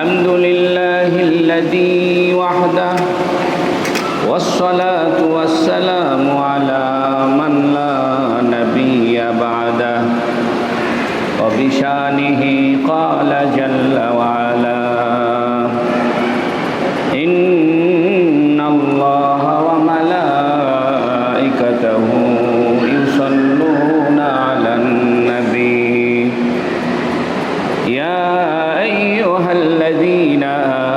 الحمد لله الذي وحده والصلاة والسلام على من لا نبي بعده وبشانه قال جل وعلا إن الله وملائكته يصلون على النبي يا أيها الذين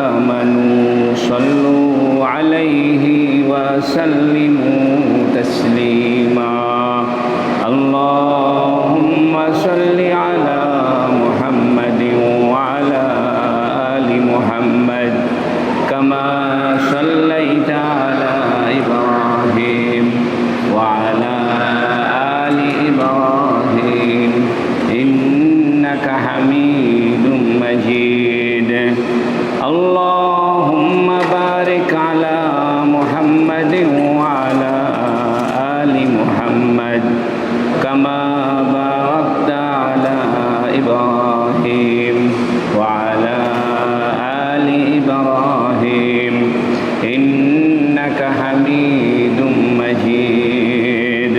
آمنوا صلوا عليه وسلموا تسليما اللهم صل على محمد وعلى آل محمد كما صليت على إبراهيم وعلى آل إبراهيم إنك حميد مجيد اللهم بارك على محمد وعلى آل محمد كما باركت على إبراهيم وعلى آل إبراهيم إنك حميد مجيد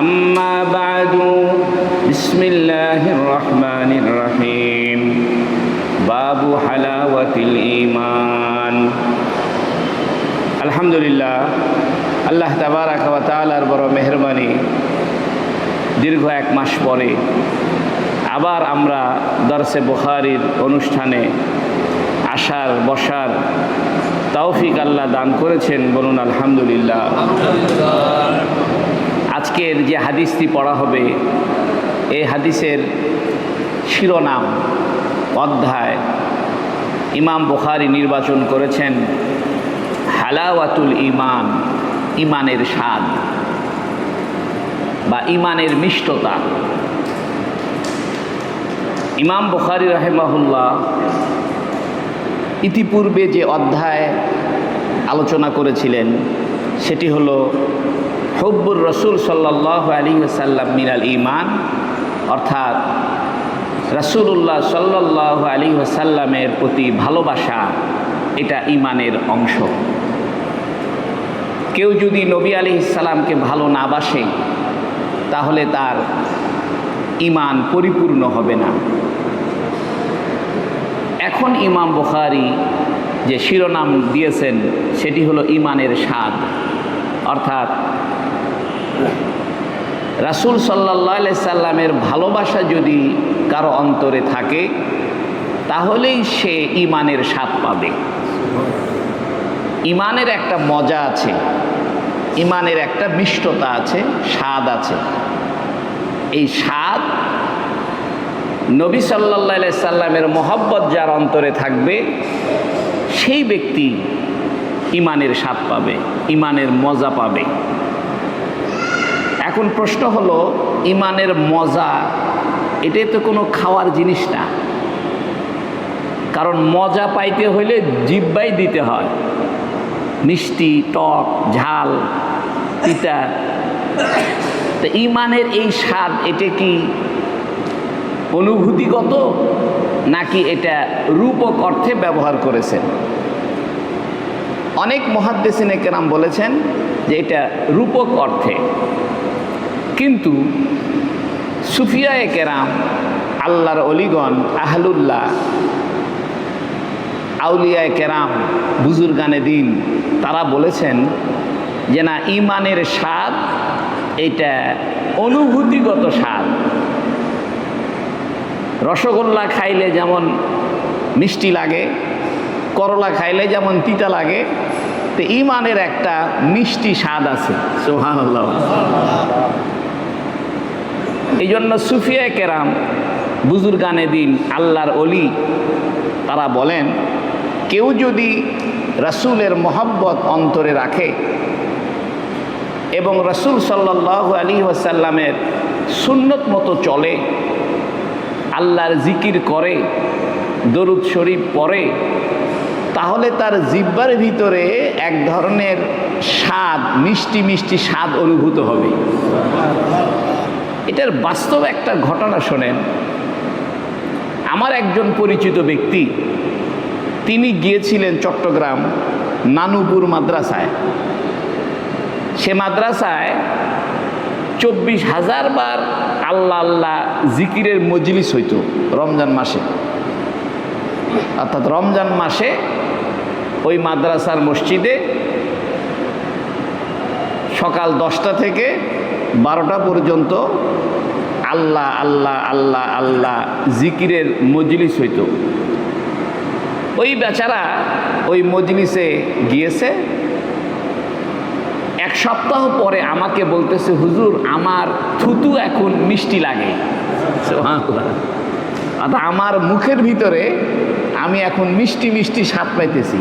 أما بعد بسم الله الرحمن الرحيم باب حلاوة الإيمان الحمد لله আল্লাহ তাবারাক ওয়া তাআলার বড় মেহেরবানি দীর্ঘ এক মাস পরে আবার আমরা দরসে বুখারীর অনুষ্ঠানে আসার বসার তৌফিক আল্লাহ দান করেছেন বলুন আলহামদুলিল্লাহ। আজকের যে হাদিসটি পড়া হবে এই হাদিসের শিরোনাম অধ্যায় ইমাম বুখারী নির্বাচন করেছেন হালাওয়াতুল ঈমান, ঈমানের স্বাদ বা ঈমানের মিষ্টতা। ইমাম বুখারী রাহিমাহুল্লাহ ইতিপূর্বে যে অধ্যায় আলোচনা করেছিলেন সেটি হলো হুব্বুর রাসূল সাল্লাল্লাহু আলাইহি ওয়াসাল্লাম মিনাল ঈমান, অর্থাৎ রাসূলুল্লাহ সাল্লাল্লাহু আলাইহি ওয়াসাল্লামের প্রতি ভালোবাসা এটা ঈমানের অংশ। কেউ যদি নবী আলাইহিস সালামকে ভালো না বাসে তাহলে তার ঈমান পরিপূর্ণ হবে না। এখন ইমাম বুখারী যে শিরোনাম দিয়েছেন সেটি হলো ঈমানের স্বাদ, অর্থাৎ রাসূল সাল্লাল্লাহু আলাইহি সাল্লামের ভালোবাসা যদি কারো অন্তরে থাকে তাহলেই সে ঈমানের স্বাদ পাবে। ঈমানের একটা মজা আছে, ঈমানের একটা মিষ্টতা আছে, স্বাদ আছে। এই স্বাদ নবী সাল্লাল্লাহু আলাইহি সাল্লামের মহব্বত যার অন্তরে থাকবে সেই ব্যক্তি ঈমানের স্বাদ পাবে, ঈমানের মজা পাবে। এখন প্রশ্ন হলো, ঈমানের মজা এটাই তো কোনো খাওয়ার জিনিস না, কারণ মজা পাইতে হইলে জিহ্বাই দিতে হয়, মিষ্টি, টক, ঝাল, তিতা। তো ঈমানের এই স্বাদ এটা কি অনুভূতিগত নাকি এটা রূপক অর্থে ব্যবহার করেছেন? অনেক মুহাদ্দিসিনে কেরাম বলেছেন যে এটা রূপক অর্থে, কিন্তু সুফিয়ায়ে কেরাম, আল্লাহর অলিগণ, আহলুল্লাহ, আউলিয়ায়ে কেরাম, বুজুর্গানে দিন, তারা বলেছেন যে না, ঈমানের স্বাদ এটা অনুভূতিগত স্বাদ। রসগোল্লা খাইলে যেমন মিষ্টি লাগে, করলা খাইলে যেমন তিতা লাগে, তো ঈমানের একটা মিষ্টি স্বাদ আছে। সুবহানাল্লাহ। এই জন্য সুফিয়ায়ে কেরাম, বুজুর্গানে দিন, আল্লাহর অলি, তারা বলেন কেউ যদি রাসূলের মহব্বত অন্তরে রাখে এবং রাসূল সাল্লাল্লাহু আলাইহি ওয়াসাল্লামের সুন্নত মতো চলে, আল্লাহর জিকির করে, দরুদ শরীফ পড়ে, তাহলে তার জিহ্বার ভিতরে এক ধরনের স্বাদ, মিষ্টি মিষ্টি স্বাদ অনুভূত হবে। এটার বাস্তব একটা ঘটনা শোনেন। আমার একজন পরিচিত ব্যক্তি, তিনি গিয়েছিলেন চট্টগ্রাম নানুপুর মাদ্রাসায়। সে মাদ্রাসায় 24,000 বার আল্লাহ আল্লাহ জিকিরের মজলিস হইত রমজান মাসে। অর্থাৎ রমজান মাসে ওই মাদ্রাসার মসজিদে সকাল 10টা থেকে 12টা পর্যন্ত আল্লাহ আল্লাহ আল্লাহ আল্লাহ জিকিরের মজলিস হইত। ওই বেচারা ওই মজলিসে গিয়েছে। এক সপ্তাহ পরে আমাকে বলতেছে, হুজুর আমার থুতু এখন মিষ্টি লাগে। অর্থাৎ আমার মুখের ভিতরে আমি এখন মিষ্টি মিষ্টি স্বাদ পাইতেছি,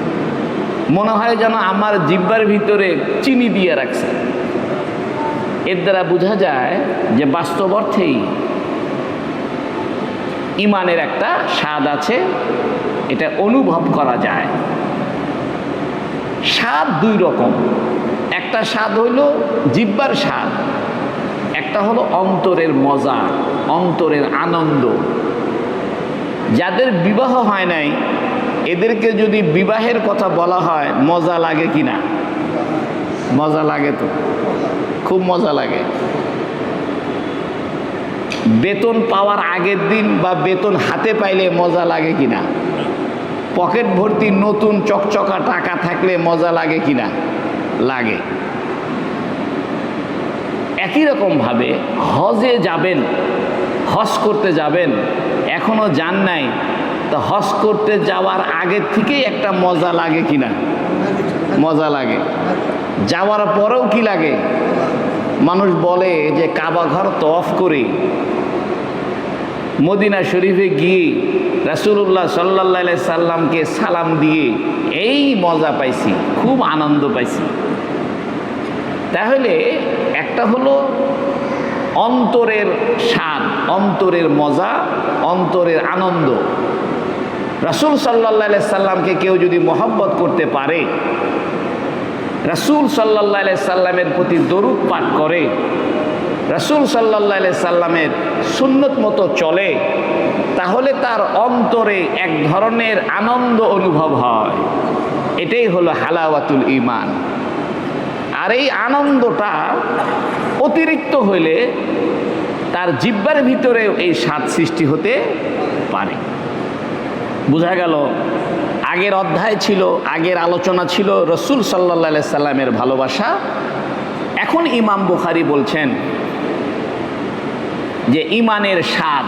মনে হয় যেন আমার জিহ্বার ভিতরে চিনি দিয়ে রাখছে। এর দ্বারা বোঝা যায় যে বাস্তব অর্থেই ইমানের একটা স্বাদ আছে, এটা অনুভব করা যায়। স্বাদ দুই রকম, একটা স্বাদ হইল জিহ্বার স্বাদ, একটা হলো অন্তরের মজা, অন্তরের আনন্দ। যাদের বিবাহ হয় নাই এদেরকে যদি বিবাহের কথা বলা হয় মজা লাগে কি না? মজা লাগে, তো খুব মজা লাগে। বেতন পাওয়ার আগের দিন বা বেতন হাতে পাইলে মজা লাগে কি না? পকেট ভর্তি নতুন চকচকা টাকা থাকলে মজা লাগে কি না? লাগে। একই রকমভাবে হজে যাবেন, হজ করতে যাবেন, এখনো যান নাই, তো হজ করতে যাওয়ার আগের থেকেই একটা মজা লাগে কি না? মজা লাগে। যাওয়ার পরেও কি লাগে? মানুষ বলে যে কাবা ঘর তওয়াফ করে মদিনা শরীফে গিয়ে রাসূলুল্লাহ সাল্লাল্লাহু আলাইহি সাল্লামকে সালাম দিয়ে এই মজা পাইছি, খুব আনন্দ পাইছি। তাহলে একটা হলো অন্তরের স্বাদ, অন্তরের মজা, অন্তরের আনন্দ। রাসূল সাল্লাল্লাহু আলাইহি সাল্লামকে কেউ যদি মহব্বত করতে পারে, রাসূল সাল্লাল্লাহু আলাইহি সাল্লামের প্রতি দরুদ পাঠ করে, রাসূল সাল্লাল্লাহু আলাইহি সাল্লামের সুন্নত মতো চলে, তাহলে তার অন্তরে এক ধরনের আনন্দ অনুভব হয়। এটাই হলো হালাওয়াতুল ঈমান। আর এই আনন্দটা অতিরিক্ত হইলে তার জিহ্বার ভিতরেও এই স্বাদ সৃষ্টি হতে পারে। বোঝা গেল আগের অধ্যায় ছিল, আগের আলোচনা ছিল রাসূল সাল্লাল্লাহু আলাইহি সাল্লামের ভালোবাসা। এখন ইমাম বুখারী বলছেন যে ইমানের স্বাদ,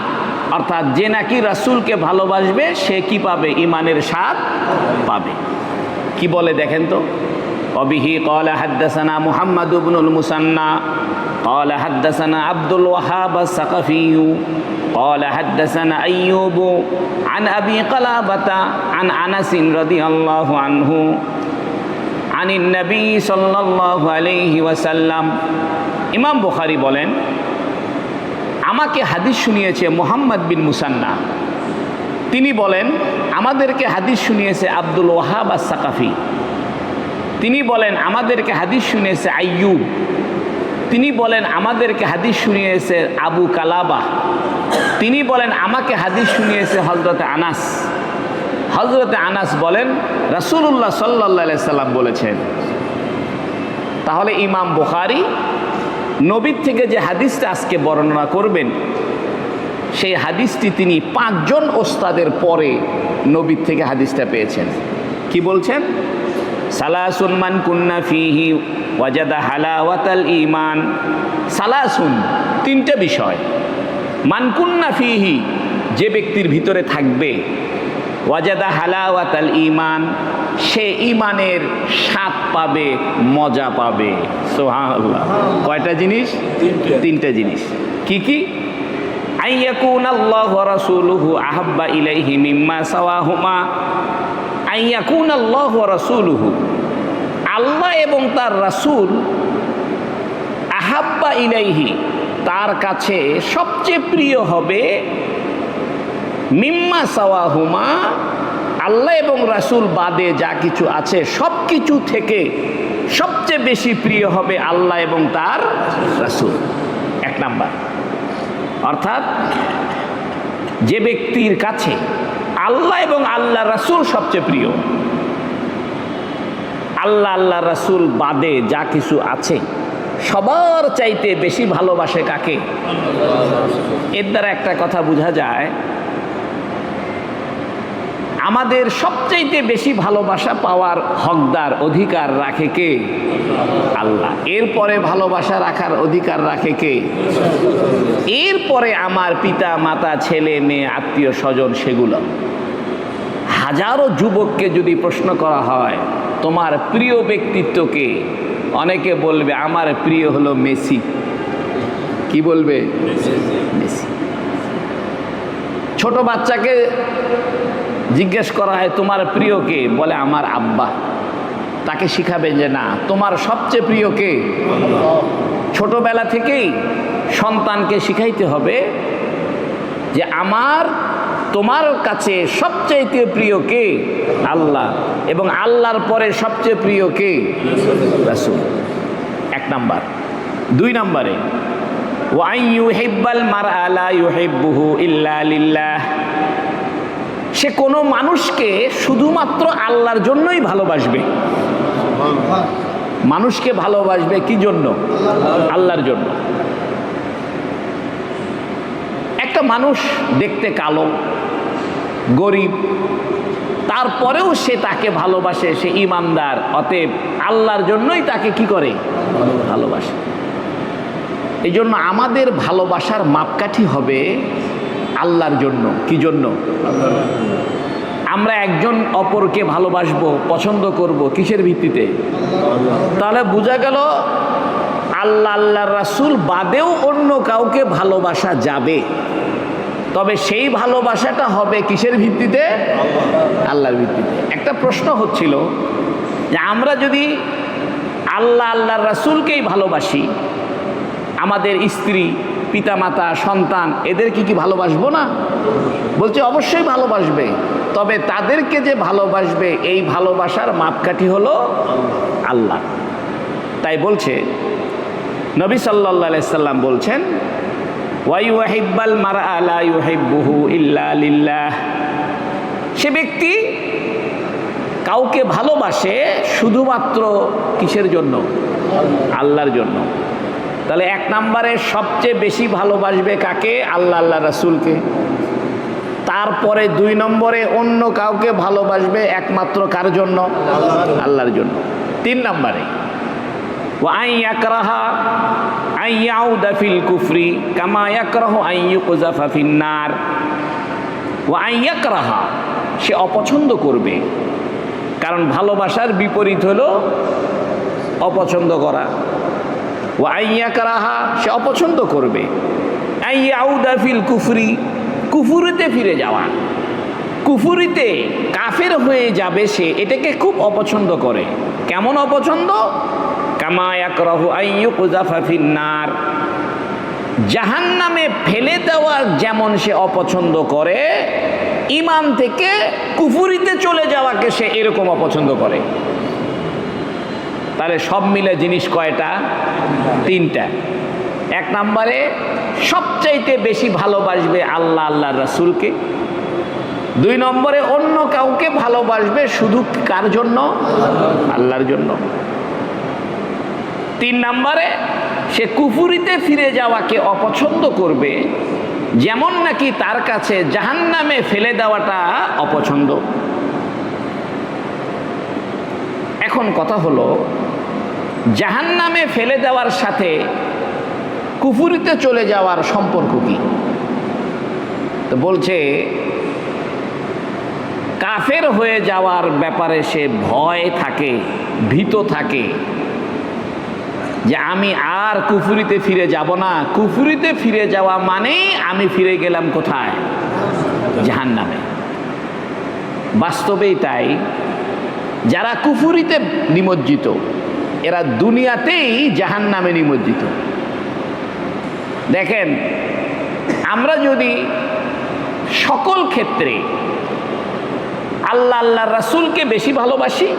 অর্থাৎ যে নাকি রাসূলকে ভালোবাসবে সে কি পাবে? ইমানের স্বাদ পাবে। কি বলে দেখেন তো? অবিহি ক্বালা হাদ্দাসানা মুহাম্মদ ইবনুল মুসান্না ক্বালা হাদ্দাসানা আব্দুল ওয়াহাব আস-সাকাফি ক্বালা হাদ্দাসানা আইয়ুব আন আবি ক্বালাবাতা আন আনাস রাদিয়াল্লাহু আনহু আনিন নবী সাল্লাল্লাহু আলাইহি ওয়াসাল্লাম। ইমাম বুখারী বলেন, আমাকে হাদিস শুনিয়েছে মুহাম্মদ বিন মুসান্না। তিনি বলেন আমাদেরকে হাদিস শুনিয়েছে আব্দুল ওয়াহাব আস-সাকাফি। তিনি বলেন আমাদেরকে হাদিস শুনিয়েছে আইয়ুব। তিনি বলেন আমাদেরকে হাদিস শুনিয়েছে আবু কালাবা। তিনি বলেন আমাকে হাদিস শুনিয়েছে হযরতে আনাস। হযরতে আনাস বলেন রাসূলুল্লাহ সাল্লাল্লাহু আলাইহি সাল্লাম বলেছেন। তাহলে ইমাম বুখারী নবীর থেকে যে হাদিসটা আজকে বর্ণনা করবেন, সেই হাদিসটি তিনি 5 জন ওস্তাদের পরে নবীর থেকে হাদিসটা পেয়েছেন। কি বলছেন? সালাসুন মান কুন্না ফিহি ওয়াজাদা হালাওয়াতাল ঈমান। সালাসুন, 3টা বিষয়। মান কুন্না ফিহি, যে ব্যক্তির ভিতরে থাকবে, ওয়াজাদা হালাওয়াতাল ঈমান, সে ঈমানের স্বাদ পাবে, মজা পাবে। সুবহানাল্লাহ। কয়টা জিনিস? 3টা জিনিস। কি কি? আইয়াকুনাল্লাহু ওয়া রাসূলুহু আহাব্বা ইলাইহি মিম্মা সাওয়াহুমা। আইয়াকুনাল্লাহু ওয়া রাসূলুহু, আল্লাহ এবং তার রাসূল, আহাব্বা ইলাইহি, তার কাছে সবচেয়ে প্রিয় হবে, মিম্মা সাওয়াহুমা, আল্লাহ এবং রাসূল বাদে যা কিছু আছে সব কিছু থেকে সবচেয়ে বেশি প্রিয় হবে আল্লাহ এবং তার রাসূল। 1 নাম্বার। অর্থাৎ যে ব্যক্তির কাছে আল্লাহ এবং আল্লাহ রাসূল সবচেয়ে প্রিয়, আল্লাহ আল্লাহ রাসূল বাদে যা কিছু আছে সবার চাইতে বেশি ভালোবাসে কাকে? এর দ্বারা একটা কথা বোঝা যায়, আমাদের সবচাইতে বেশি ভালোবাসা পাওয়ার হকদার, অধিকার রাখে কে? আল্লাহ। এরপরে ভালোবাসা রাখার অধিকার রাখে কে? এরপরে আমার পিতা মাতা, ছেলে মেয়ে, আত্মীয় স্বজন, সেগুলো। হাজারো যুবককে যদি প্রশ্ন করা হয় তোমার প্রিয় ব্যক্তিত্বকে, অনেকে বলবে আমার প্রিয় হলো মেসি। কি বলবে? মেসি। ছোট বাচ্চাকে জিজ্ঞেস করা হয় তোমার প্রিয় কে, বলে আমার আব্বা। তাকে শিখাবেন যে না, তোমার সবচেয়ে প্রিয় কে? ছোটবেলা থেকেই সন্তানকে শিখাইতে হবে যে তোমার কাছে সবচাইতে প্রিয় কে? আল্লাহ, এবং আল্লাহর পরে সবচেয়ে প্রিয় কে? রাসূল। 1 নাম্বার। 2 নাম্বারে ওয়া ইউহিব্বাল মারআ লা ইউহিব্বুহু ইল্লা লিল্লাহ, সে কোনো মানুষকে শুধুমাত্র আল্লাহর জন্যই ভালোবাসবে। মানুষকে ভালোবাসবে কি জন্য? আল্লাহর জন্য। একটা মানুষ দেখতে কালো, গরিব, তারপরেও সে তাকে ভালোবাসে, সে ঈমানদার, অতএব আল্লাহর জন্যই তাকে কি করে? ভালোবাসে। এই জন্য আমাদের ভালোবাসার মাপকাঠি হবে আল্লাহর জন্য। কি জন্য? আমরা একজন অপরকে ভালোবাসবো, পছন্দ করব কিসের ভিত্তিতে? তাহলে বোঝা গেল আল্লাহ আল্লাহর রাসূল বাদেও অন্য কাউকে ভালোবাসা যাবে, তবে সেই ভালোবাসাটা হবে কিসের ভিত্তিতে? আল্লাহর ভিত্তিতে। একটা প্রশ্ন হচ্ছিল যে আমরা যদি আল্লাহ আল্লাহর রাসূলকেই ভালোবাসি, আমাদের স্ত্রী, পিতামাতা, সন্তান, এদেরকে কি ভালোবাসবো না? বলছে অবশ্যই ভালোবাসবে, তবে তাদেরকে যে ভালোবাসবে এই ভালোবাসার মাপকাঠি হলো আল্লাহ। তাই বলছে নবী সাল্লাল্লাহু আলাইহি সাল্লাম বলছেন ওয়া ইউহিব্বাল মারআ লা ইউহিব্বুহু ইল্লা লিল্লাহ, সে ব্যক্তি কাউকে ভালোবাসে শুধুমাত্র কিসের জন্য? আল্লাহর জন্য। তাহলে 1 নম্বরে সবচেয়ে বেশি ভালোবাসবে কাকে? আল্লাহ আল্লাহ রাসূলকে। তারপরে 2 নম্বরে অন্য কাউকে ভালোবাসবে একমাত্র কার জন্য? আল্লাহর জন্য। 3 নম্বরে ওয়া আন ইয়াকরাহা আন ইয়াউদা ফিল কুফরি কামা ইয়াকরাহু আন ইউকযাফা ফিন নার। ওয়া আন ইয়াকরাহা, সে অপছন্দ করবে, কারণ ভালোবাসার বিপরীত হলো অপছন্দ করা। ওয়া আন ইয়াকরাহা, সে অপছন্দ করবে, আন ইয়াউদা ফিল কুফরি, কুফরিতে ফিরে যাওয়া। কুফরিতে কাফের হয়ে যাবে সে, এটাকে খুব অপছন্দ করে। কেমন অপছন্দ? কামা ইয়াকরাহু আন ইউকযাফা ফিন নার, জাহান্নামে ফেলে দেওয়া যেমন সে অপছন্দ করে, ঈমান থেকে কুফরিতে চলে যাওয়াকে সে এরকম অপছন্দ করে। তাহলে সব মিলে জিনিস কয়টা? 3টা। 1 নম্বরে সবচাইতে বেশি ভালোবাসবে আল্লাহ আল্লাহর রাসূলকে। 2 নম্বরে অন্য কাউকে ভালোবাসবে শুধু কার জন্য? আল্লাহর জন্য। 3 নম্বরে সে কুফরিতে ফিরে যাওয়াকে অপছন্দ করবে, যেমন নাকি তার কাছে জাহান্নামে ফেলে দেওয়াটা অপছন্দ। এখন কথা হলো, জাহান্নামে ফেলে দেওয়ার সাথে কুফরিতে চলে যাওয়ার সম্পর্ক কি? তো বলছে কাফের হয়ে যাওয়ার ব্যাপারে সে ভয় থাকে, ভীত থাকে যে আমি আর কুফরিতে ফিরে যাব না। কুফরিতে ফিরে যাওয়া মানেই আমি ফিরে গেলাম কোথায়? জাহান্নামে। বাস্তবেই তাই, যারা কুফরিতে নিমজ্জিত এরা দুনিয়াতেই জাহান্নামে নিমজ্জিত। দেখেন, আমরা যদি সকল ক্ষেত্রে আল্লাহ আল্লাহর রাসূলকে বেশি ভালোবাসি,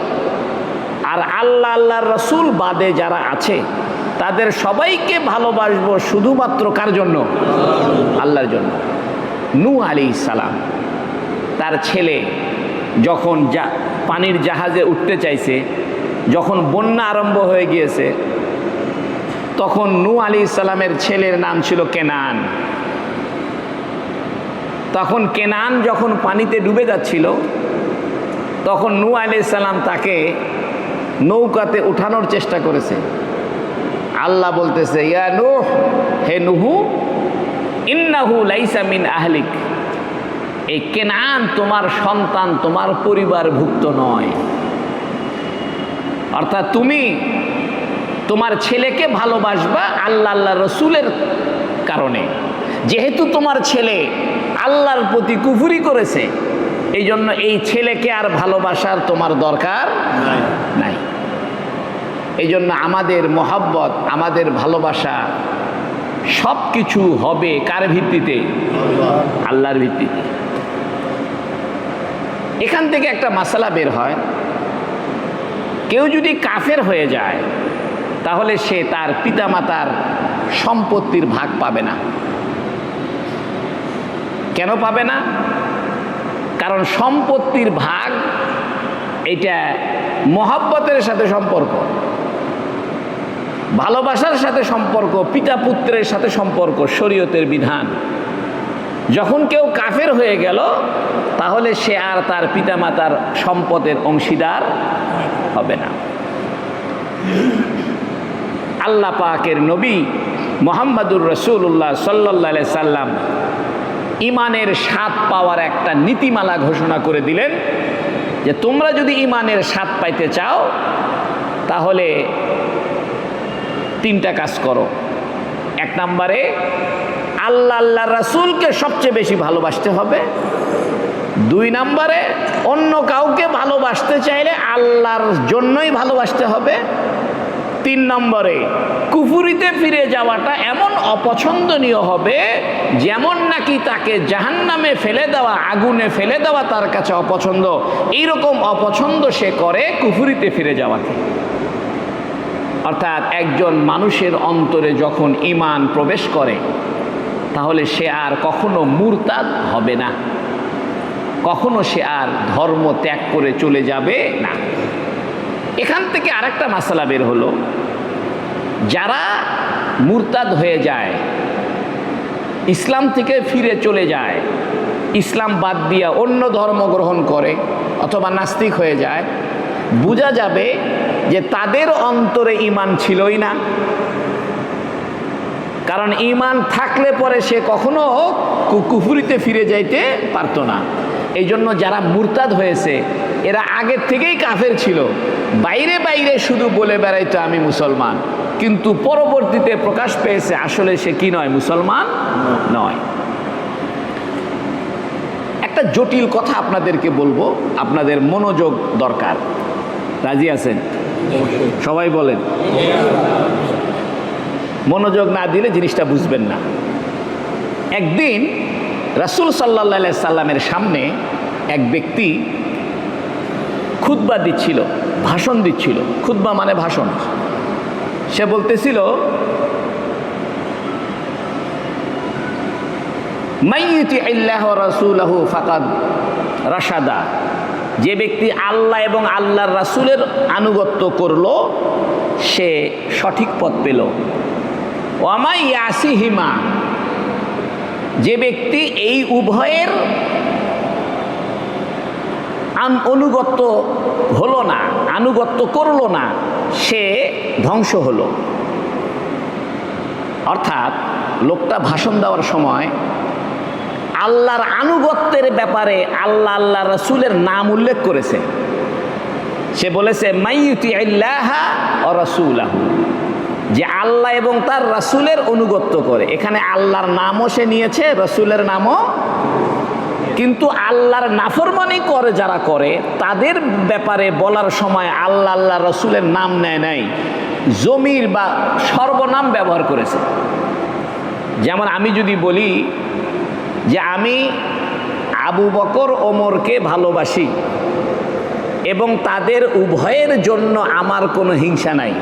আর আল্লাহ আল্লাহর রাসূল বাদে যারা আছে তাদের সবাইকে ভালোবাসবো শুধুমাত্র কার জন্য? আল্লাহর জন্য। নূহ আলাইহিস সালাম, তার ছেলে যখন পানির জাহাজে উঠতে চাইছে, যখন বন্যা আরম্ভ হয়ে গিয়েছে, তখন নূহ আলাইহিস সালামের ছেলের নাম ছিল কেনান। তখন কেনান যখন পানিতে ডুবে যাচ্ছিল, তখন নূহ আলাইহিস সালাম তাকে নৌকাতে উঠানোর চেষ্টা করেছে। আল্লাহ বলতেছে, ইয়া নূহ, হে নূহ, ইন্নাহু লাইসা মিন আহলিক, এই কেনান তোমার সন্তান, তোমার পরিবারভুক্ত নয়। অর্থাৎ তুমি তোমার ছেলেকে ভালোবাসবা আল্লাহ রসুলের কারণে। যেহেতু তোমার ছেলে আল্লাহর প্রতি কুফরি করেছে, এই জন্য এই ছেলেকে আর ভালোবাসার তোমার দরকার নাই। এই জন্য আমাদের মহব্বত, আমাদের ভালোবাসা সব কিছু হবে কার ভিত্তিতে? আল্লাহর ভিত্তিতে। এখান থেকে একটা মাসালা বের হয়, কেউ যদি কাফের হয়ে যায় তাহলে সে তার পিতামাতার সম্পত্তির ভাগ পাবে না। কেন পাবে না? কারণ সম্পত্তির ভাগ এটা মহব্বতের সাথে সম্পর্ক, ভালোবাসার সাথে সম্পর্ক, পিতা পুত্রের সাথে সম্পর্ক, শরীয়তের বিধান। যখন কেউ কাফের হয়ে গেল তাহলে সে আর তার পিতামাতার সম্পদের অংশীদার হবে না। আল্লাহ পাকের নবী মুহাম্মদুর রাসূলুল্লাহ সাল্লাল্লাহু আলাইহি সাল্লাম ঈমানের স্বাদ পাওয়ার একটা নীতিমালা ঘোষণা করে দিলেন যে তোমরা যদি ঈমানের স্বাদ পাইতে চাও তাহলে তিনটা কাজ করো। এক নম্বরে আল্লাহ রাসূলকে সবচেয়ে বেশি ভালোবাসতে হবে। দুই নম্বরে অন্য কাউকে ভালোবাসতে চাইলে আল্লাহর জন্যই ভালোবাসতে হবে। তিন নম্বরে কুফরিতে ফিরে যাওয়াটা এমন অপছন্দনীয় হবে যেমন নাকি তাকে জাহান্নামে ফেলে দেওয়া, আগুনে ফেলে দেওয়া তার কাছে অপছন্দ, এইরকম অপছন্দ সে করে কুফরিতে ফিরে যাওয়াকে। অর্থাৎ একজন মানুষের অন্তরে যখন ঈমান প্রবেশ করে তাহলে সে আর কখনো মুরতাদ হবে না, কখনো সে আর ধর্ম ত্যাগ করে চলে যাবে না। এখান থেকে আরেকটা মাসালা বের হলো, যারা মুরতাদ হয়ে যায়, ইসলাম থেকে ফিরে চলে যায়, ইসলাম বাদ দিয়া অন্য ধর্ম গ্রহণ করে অথবা নাস্তিক হয়ে যায়, বোঝা যাবে যে তাদের অন্তরে ঈমান ছিলই না। কারণ ঈমান থাকলে পরে সে কখনো কুফরিতে ফিরে যাইতে পারতো না। এই জন্য যারা মুরতাদ হয়েছে এরা আগের থেকেই কাফের ছিল, বাইরে বাইরে শুধু বলে বেড়াইতো আমি মুসলমান, কিন্তু পরবর্তীতে প্রকাশ পেয়েছে আসলে সে কি নয়, মুসলমান নয়। একটা জটিল কথা আপনাদেরকে বলবো, আপনাদের মনোযোগ দরকার। রাজি আছেন? সবাই বলেন। মনোযোগ না দিলে জিনিসটা বুঝবেন না। একদিন রাসূল সাল্লাল্লাহু আলাইহি সাল্লামের সামনে এক ব্যক্তি খুতবা দিচ্ছিল, ভাষণ দিচ্ছিল। খুতবা মানে ভাষণ। সে বলতেছিল, মাইয়ুতি আল্লাহ ওয়া রাসূলহু ফাকাদ রাশাদা, যে ব্যক্তি আল্লাহ এবং আল্লাহর রাসূলের আনুগত্য করলো সে সঠিক পথ পেল। ওয়া মা ইয়াসিহিমা, যে ব্যক্তি এই উভয়ের অনুগত্য হলো না, আনুগত্য করলো না, সে ধ্বংস হলো। অর্থাৎ লোকটা ভাষণ দেওয়ার সময় আল্লাহর আনুগত্যের ব্যাপারে আল্লাহ রাসূলের নাম উল্লেখ করেছে। সে বলেছে মাইয়ুতি আল্লাহ ওয়া রাসূলাহু, যে আল্লাহ এবং তার রাসূলের অনুগত্য করে। এখানে আল্লাহর নামও সে নিয়েছে, রাসূলের নামও। কিন্তু আল্লাহর নাফরমানি করে যারা করে তাদের ব্যাপারে বলার সময় আল্লাহ রাসূলের নাম নেয় নাই, জমির বা সর্বনাম ব্যবহার করেছে। যেমন আমি যদি বলি যে আমি আবু বকর ওমরকে ভালোবাসি এবং তাদের উভয়ের জন্য আমার কোনো হিংসা নাই,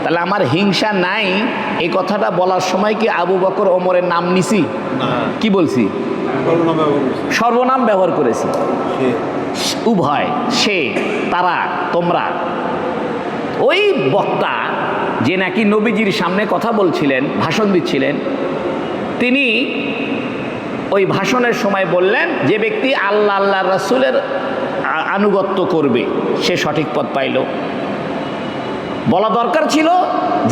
তাহলে আমার হিংসা নাই এই কথাটা বলার সময় কি আবু বকর ওমরের নাম নিছি? কি বলছি? সর্বনাম ব্যবহার করেছি। উভয়, সে, তারা, তোমরা। ওই বক্তা যে নাকি নবীজির সামনে কথা বলছিলেন, ভাষণ দিচ্ছিলেন, তিনি ওই ভাষণের সময় বললেন, যে ব্যক্তি আল্লাহ আল্লাহ রাসূলের আনুগত্য করবে সে সঠিক পথ পাইল। বলা দরকার ছিল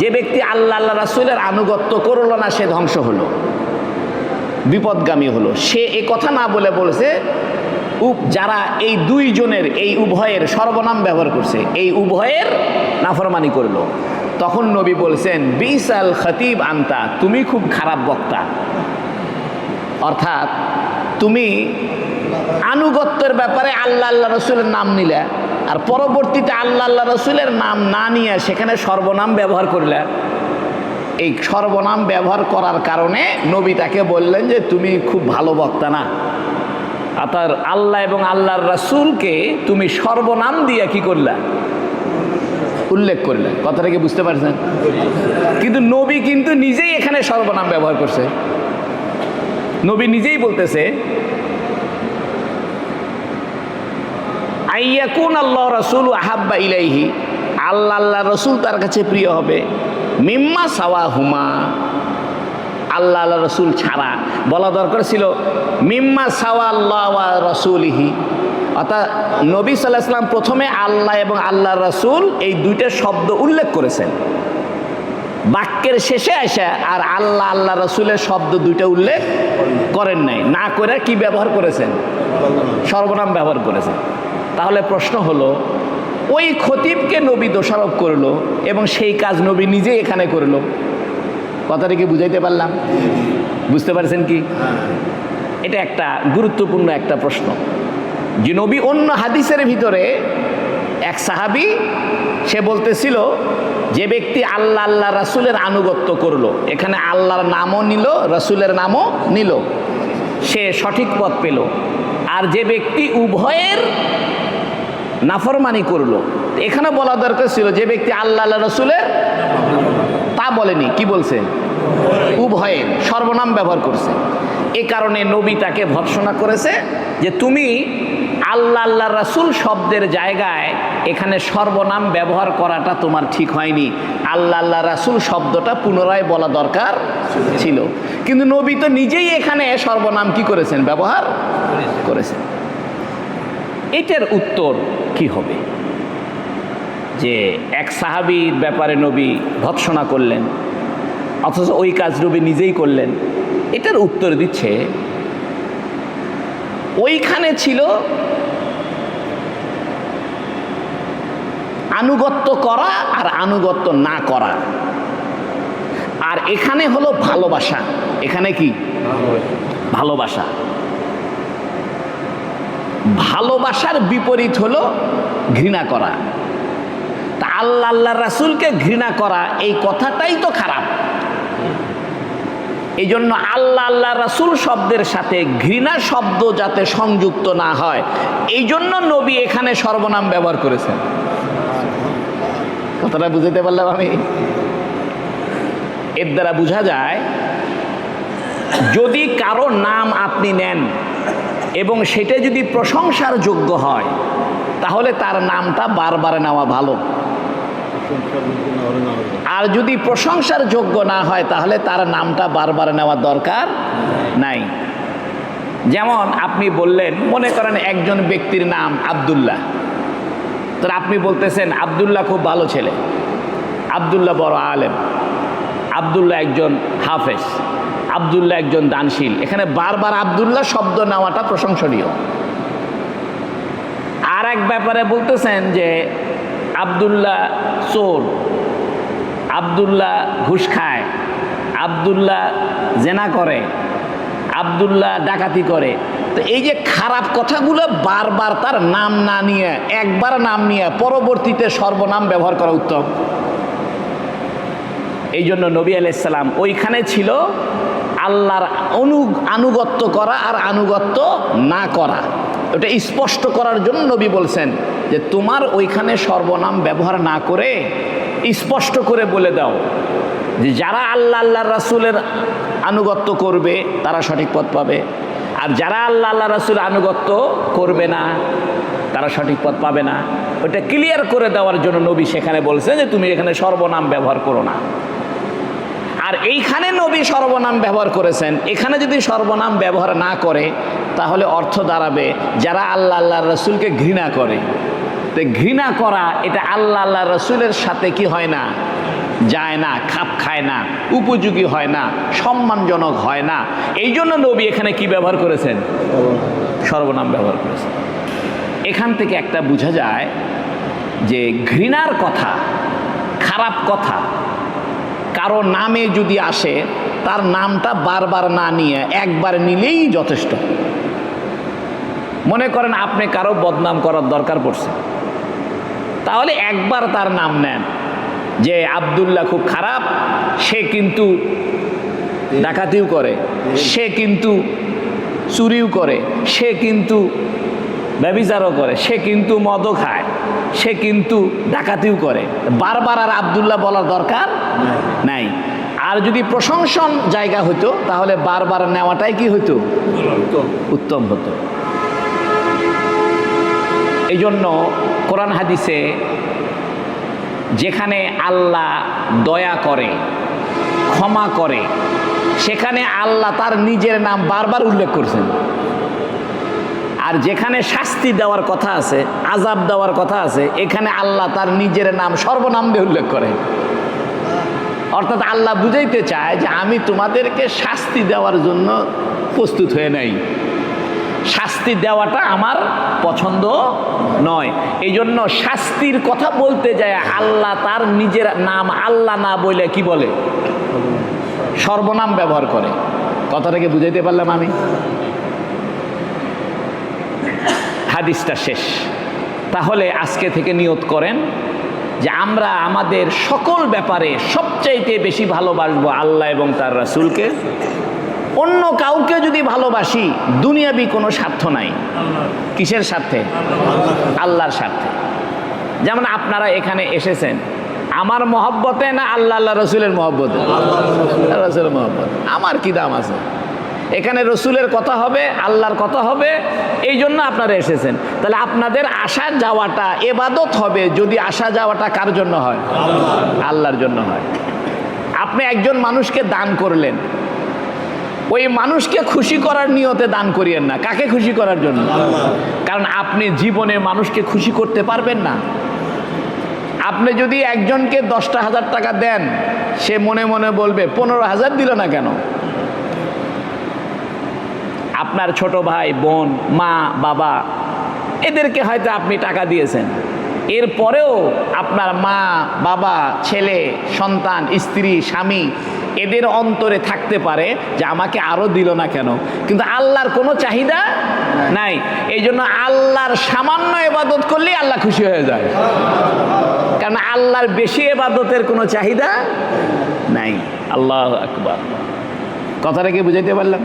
যে ব্যক্তি আল্লাহ আল্লাহ রাসূলের আনুগত্য করলো না সে ধ্বংস হলো, বিপদগামী হলো। সে এ কথা না বলে বলেছে যারা এই দুইজনের, এই উভয়ের সর্বনাম ব্যবহার করছে, এই উভয়ের নাফরমানি করলো। তখন নবী বলছেন, বিসাল খতিব আনতা, তুমি খুব খারাপ বক্তা। অর্থাৎ তুমি আনুগত্যের ব্যাপারে আল্লাহ আল্লাহ রসুলের নাম নিলে, আর পরবর্তীতে আল্লাহ আল্লাহ রসুলের নাম না নিয়ে সেখানে সর্বনাম ব্যবহার করলে। এই সর্বনাম ব্যবহার করার কারণে নবী তাকে বললেন যে তুমি খুব ভালো বক্তা না। অর্থাৎ আল্লাহ এবং আল্লাহর রাসূলকে তুমি সর্বনাম দিয়ে কি করলা? উল্লেখ করলে। কথাটা কি বুঝতে পারছেন? কিন্তু নবী কিন্তু নিজেই এখানে সর্বনাম ব্যবহার করছে। নবী নিজেই বলতেছে, আইয়াকুন আল্লাহ রাসূল আহাব্বা ইলাইহি, আল্লাহ আল্লাহ রসুল তার কাছে প্রিয় হবে, মিম্মা সাওয়া হুমা, আল্লাহ আল্লাহ রসুল ছাড়া। বলা দরকার ছিল মিম্মা সাওয়া আল্লাহ ওয়া রাসূলিহি। অর্থাৎ নবী সাল্লাল্লাহু আলাইহি ওয়াসাল্লাম প্রথমে আল্লাহ এবং আল্লাহ রাসূল এই দুইটা শব্দ উল্লেখ করেছেন, বাক্যের শেষে আসে আর আল্লাহ আল্লাহ রাসূলের শব্দ দুইটা উল্লেখ করেন নাই। না করে কি ব্যবহার করেছেন? সর্বনাম ব্যবহার করেছেন। তাহলে প্রশ্ন হলো, ওই খতিবকে নবী দোষারোপ করলো এবং সেই কাজ নবী নিজেই এখানে করলো। কথাটা কি বুঝাইতে পারলাম? বুঝতে পারছেন কি? এটা একটা গুরুত্বপূর্ণ একটা প্রশ্ন। যে নবী অন্য হাদিসের ভিতরে এক সাহাবী সে বলতেছিল, যে ব্যক্তি আল্লাহ আল্লাহ রাসূলের আনুগত্য করলো, এখানে আল্লাহর নামও নিল, রাসূলের নামও নিল, সে সঠিক পথ পেল। আর যে ব্যক্তি উভয়ের নাফরমানি করলো, এখানে বলা দরকার ছিল যে ব্যক্তি আল্লাহ আল্লাহ রাসূলের, তা বলেনি। কি বলছে? উভয়ের সর্বনাম ব্যবহার করছে। এ কারণে নবী তাকে ভর্ৎসনা করেছে যে তুমি আল্লাহ আল্লাহ রাসূল শব্দের জায়গায় এখানে সর্বনাম ব্যবহার করাটা তোমার ঠিক হয়নি। আল্লাহ আল্লাহ রাসূল শব্দটা পুনরায় বলা দরকার ছিল। কিন্তু নবী তো নিজেই এখানে সর্বনাম কি করেছেন? ব্যবহার করেছেন। এটার উত্তর কি হবে? যে এক সাহাবীর ব্যাপারে নবী ভৎসনা করলেন, অথচ ওই কাজ নবী নিজেই করলেন। এটার উত্তর দিচ্ছে, ওইখানে ছিল আনুগত্য করা আর আনুগত্য না করা, আর এখানে হলো ভালোবাসা। এখানে কি? ভালোবাসা। ভালোবাসার বিপরীত হলো ঘৃণা করা। তা আল্লাহ আল্লাহ রাসূলকে ঘৃণা করা, এই কথাটাই তো খারাপ। এই জন্য আল্লাহ আল্লাহ রাসূল শব্দের সাথে ঘৃণা শব্দ যাতে সংযুক্ত না হয়, এই জন্য নবী এখানে সর্বনাম ব্যবহার করেছেন। কথাটা বুঝতে পারলাম আমি? এর দ্বারা বোঝা যায়, যদি কারো নাম আপনি নেন এবং সেটা যদি প্রশংসার যোগ্য হয়, তাহলে তার নামটা বারবার নেওয়া ভালো। আর যদি প্রশংসার যোগ্য না হয়, তাহলে তার নামটা বারবার নেওয়া দরকার নাই। যেমন আপনি বললেন, মনে করেন একজন ব্যক্তির নাম আব্দুল্লাহ, তো আপনি বলতেছেন আব্দুল্লাহ খুব ভালো ছেলে, আব্দুল্লাহ বড় আলেম, আব্দুল্লাহ একজন হাফেজ, আব্দুল্লাহ একজন দানশীল। এখানে বারবার আব্দুল্লাহ শব্দ নেওয়াটা প্রশংসনীয়। আর এক ব্যাপারে বলতেছেন যে আব্দুল্লাহ চোর, আব্দুল্লাহ ঘুষ খায়, আব্দুল্লাহ জেনা করে, আব্দুল্লাহ ডাকাতি করে। তো এই যে খারাপ কথাগুলো বারবার তার নাম না নিয়ে, একবার নাম নিয়ে পরবর্তীতে সর্বনাম ব্যবহার করা উত্তম। এই জন্য নবী আলাইহিস সালাম ওইখানে ছিল আল্লাহর আনুগত্য করা আর আনুগত্য না করা, ওটা স্পষ্ট করার জন্য নবী বলছেন যে তোমার ওইখানে সর্বনাম ব্যবহার না করে স্পষ্ট করে বলে দাও যে যারা আল্লাহ আল্লাহর রাসূলের আনুগত্য করবে তারা সঠিক পথ পাবে, আর যারা আল্লাহ আল্লাহ রাসূলের আনুগত্য করবে না তারা সঠিক পথ পাবে না। ওটা ক্লিয়ার করে দেওয়ার জন্য নবী সেখানে বলছেন যে তুমি এখানে সর্বনাম ব্যবহার করো না। আর এইখানে নবী সর্বনাম ব্যবহার করেছেন, এখানে যদি সর্বনাম ব্যবহার না করে তাহলে অর্থ দাঁড়াবে যারা আল্লাহ আল্লাহ রসুলকে ঘৃণা করে। তো ঘৃণা করা এটা আল্লাহ আল্লাহ রসুলের সাথে কি হয় না, যায় না, খাপ খায় না, উপযোগী হয় না, সম্মানজনক হয় না। এই জন্য নবী এখানে কি ব্যবহার করেছেন, সর্বনাম ব্যবহার করেছেন। এখান থেকে একটা বোঝা যায় যে ঘৃণার কথা, খারাপ কথা কারো নামে যদি আসে তার নামটা বারবার না নিয়ে একবার নিলেই যথেষ্ট। মনে করেন আপনি কারো বদনাম করার দরকার পড়ছে, তাহলে একবার তার নাম নেন যে আব্দুল্লাহ খুব খারাপ, সে কিন্তু ডাকাতিও করে, সে কিন্তু চুরিও করে, সে কিন্তু ব্যভিচারও করে, সে কিন্তু মদও খায়, সে কিন্তু ডাকাতিও করে। বারবার আর আব্দুল্লাহ বলার দরকার নাই। আর যদি প্রশংসন জায়গা হতো তাহলে বারবার নেওয়াটাই কি হতো, উত্তম হতো। এই জন্য কোরআন হাদিসে যেখানে আল্লাহ দয়া করে, ক্ষমা করে, সেখানে আল্লাহ তার নিজের নাম বারবার উল্লেখ করছেন। আর যেখানে শাস্তি দেওয়ার কথা আছে, আযাব দেওয়ার কথা আছে, এখানে আল্লাহ তার নিজের নাম সর্বনাম দিয়ে উল্লেখ করে। অর্থাৎ আল্লাহ বুঝাইতে চায় যে আমি তোমাদেরকে শাস্তি দেওয়ার জন্য প্রস্তুত হয়ে নাই, শাস্তি দেওয়াটা আমার পছন্দ নয়। এই জন্য শাস্তির কথা বলতে যায় আল্লাহ তার নিজের নাম আল্লাহ না বলে কি বলে, সর্বনাম ব্যবহার করে। কথাটাকে বুঝাইতে পারলাম আমি? হাদিসটা শেষ। তাহলে আজকে থেকে নিয়ত করেন যে আমরা আমাদের সকল ব্যাপারে সবচাইতে বেশি ভালোবাসবো আল্লাহ এবং তার রাসূলকে। অন্য কাউকে যদি ভালোবাসি দুনিয়াবি কোনো স্বার্থ নাই। কিসের স্বার্থে? আল্লাহর স্বার্থে। যেমন আপনারা এখানে এসেছেন আমার মহব্বতে না আল্লাহ আল্লাহ রসুলের মহব্বতে? রসুলের মহব্বত। আমার কি দাম আছে? এখানে রসুলের কথা হবে, আল্লাহর কথা হবে, এই জন্য আপনারা এসেছেন। তাহলে আপনাদের আসা যাওয়াটা ইবাদত হবে যদি আসা যাওয়াটা কার জন্য হয়? আল্লাহর জন্য হয়। আপনি একজন মানুষকে দান করলেন, ওই মানুষকে খুশি করার নিয়তে দান করিয়েন না। কাকে খুশি করার জন্য? কারণ আপনি জীবনে মানুষকে খুশি করতে পারবেন না। আপনি যদি একজনকে 10,000 টাকা দেন, সে মনে মনে বলবে 15,000 দিল না কেন? আপনার ছোট ভাই, বোন, মা, বাবা, এদেরকে হয়তো আপনি টাকা দিয়েছেন, এরপরেও আপনার মা, বাবা, ছেলে, সন্তান, স্ত্রী, স্বামী এদের অন্তরে থাকতে পারে যে আমাকে আরো দিল না কেন। কিন্তু আল্লাহর কোনো চাহিদা নাই। এই জন্য আল্লাহর সামান্য ইবাদত করলেই আল্লাহ খুশি হয়ে যায়, কারণ আল্লাহর বেশি ইবাদতের কোনো চাহিদা নাই। আল্লাহু আকবার। কথাটা কি বুঝাইতে পারলাম?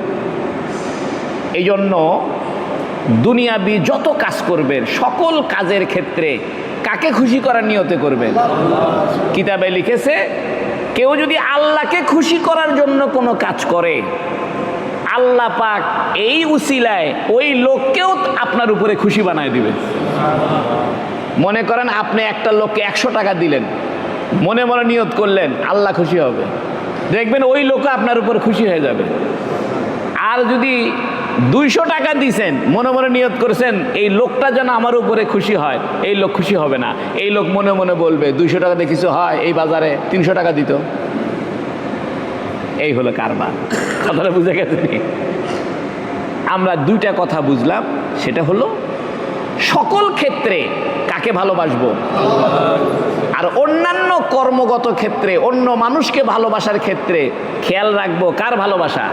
এই জন্য দুনিয়াবি যত কাজ করবেন সকল কাজের ক্ষেত্রে কাকে খুশি করার নিয়তে করবেন? কিতাবে লিখেছে কেউ যদি আল্লাহকে খুশি করার জন্য কোনো কাজ করে, আল্লাহ পাক এই উসিলায় ওই লোককেও আপনার উপরে খুশি বানায় দিবে। মনে করেন আপনি একটা লোককে 100 টাকা দিলেন, মনে মনে নিয়ত করলেন আল্লাহ খুশি হবে, দেখবেন ওই লোকও আপনার উপর খুশি হয়ে যাবে। আর যদি 200 টাকা দিয়েছেন, মনে মনে নিয়ত করেছেন এই লোকটা যেন আমার উপরে খুশি হয়, এই লোক খুশি হবে না। এই লোক মনে মনে বলবে 200 টাকা দিয়ে কিছু হয়, এই বাজারে 300 টাকা দিত। এই হলো কারবার। কথাটা বুঝে গেছে? আমরা দুইটা কথা বুঝলাম, সেটা হলো সকল ক্ষেত্রে কাকে ভালোবাসবো, আর অন্যান্য কর্মগত ক্ষেত্রে অন্য মানুষকে ভালোবাসার ক্ষেত্রে খেয়াল রাখবো কার ভালোবাসা?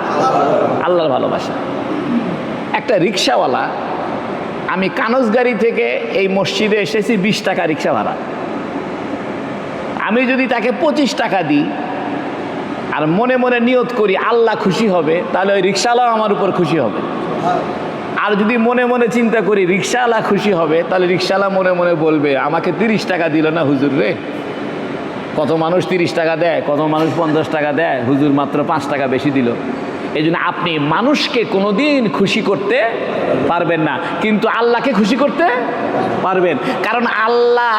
আল্লাহর ভালোবাসা। একটা রিক্সাওয়ালা, আমি কানজগাড়ি থেকে এই মসজিদে এসেছি 20 টাকা রিক্সা ভাড়া, আমি যদি তাকে 25 টাকা দিই আর মনে মনে নিয়ত করি আল্লাহ খুশি হবে, তাহলে ওই রিক্সাওয়ালাও আমার উপর খুশি হবে। আর যদি মনে মনে চিন্তা করি রিক্সাওয়ালা খুশি হবে, তাহলে রিক্সাওয়ালা মনে মনে বলবে আমাকে 30 টাকা দিল না হুজুর রে, কত মানুষ 30 টাকা দেয়, কত মানুষ 50 টাকা দেয়, হুজুর মাত্র 5 টাকা বেশি দিল। এই জন্য আপনি মানুষকে কোনোদিন খুশি করতে পারবেন না, কিন্তু আল্লাহকে খুশি করতে পারবেন, কারণ আল্লাহ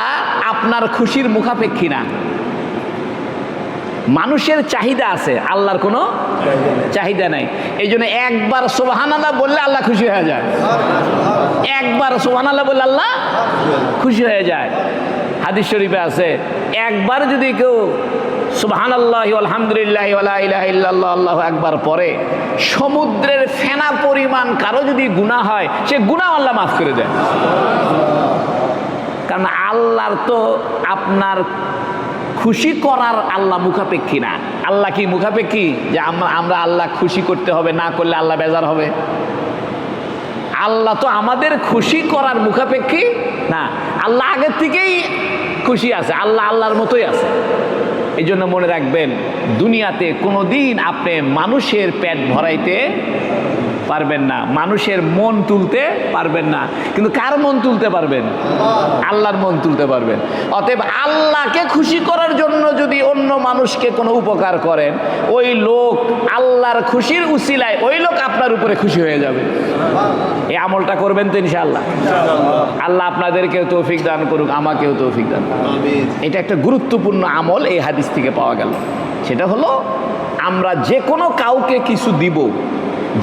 আপনার খুশির মুখাপেক্ষী না। মানুষের চাহিদা আছে, আল্লাহর কোনো চাহিদা নাই। এই জন্য একবার সুবহানাল্লাহ বললে আল্লাহ খুশি হয়ে যায়, একবার সুবহানাল্লাহ বললে আল্লাহ খুশি হয়ে যায়। হাদিস শরীফে আছে, একবার যদি কেউ সুবহানাল্লাহি আলহামদুলিল্লাহি ওয়ালা ইলাহা ইল্লাল্লাহ আল্লাহু আকবার পড়ে, সমুদ্রের ফেনা পরিমাণ কারো যদি গুনাহ হয়, সে গুনাহ আল্লাহ মাফ করে দেয়। কারণ আল্লাহর তো আপনার খুশি করার আল্লাহ মুখাপেক্ষী না। আল্লাহ কি মুখাপেক্ষী যে আমরা আল্লাহ খুশি করতে হবে, না করলে আল্লাহ বেজার হবে? আল্লাহ তো আমাদের খুশি করার মুখাপেক্ষী না, আল্লাহ আগের থেকেই খুশি আছে, আল্লাহ আল্লাহর মতোই আছে। এই জন্য মনে রাখবেন, দুনিয়াতে কোনোদিন আপনি মানুষের পেট ভরাইতে পারবেন না, মানুষের মন তুলতে পারবেন না, কিন্তু কার মন তুলতে পারবেন? আল্লাহর মন তুলতে পারবেন। অতএব আল্লাহকে খুশি করার জন্য যদি অন্য মানুষকে কোনো উপকার করেন, ওই লোক আল্লাহর খুশির উসিলায় ওই লোক আপনার উপরে খুশি হয়ে যাবে। এই আমলটা করবেন তো ইনশাআল্লাহ? আল্লাহ আপনাদেরকেও তৌফিক দান করুক, আমাকেও তৌফিক দান করুক। এটা একটা গুরুত্বপূর্ণ আমল এই হাদিস থেকে পাওয়া গেল। সেটা হলো, আমরা যে কোনো কাউকে কিছু দিব,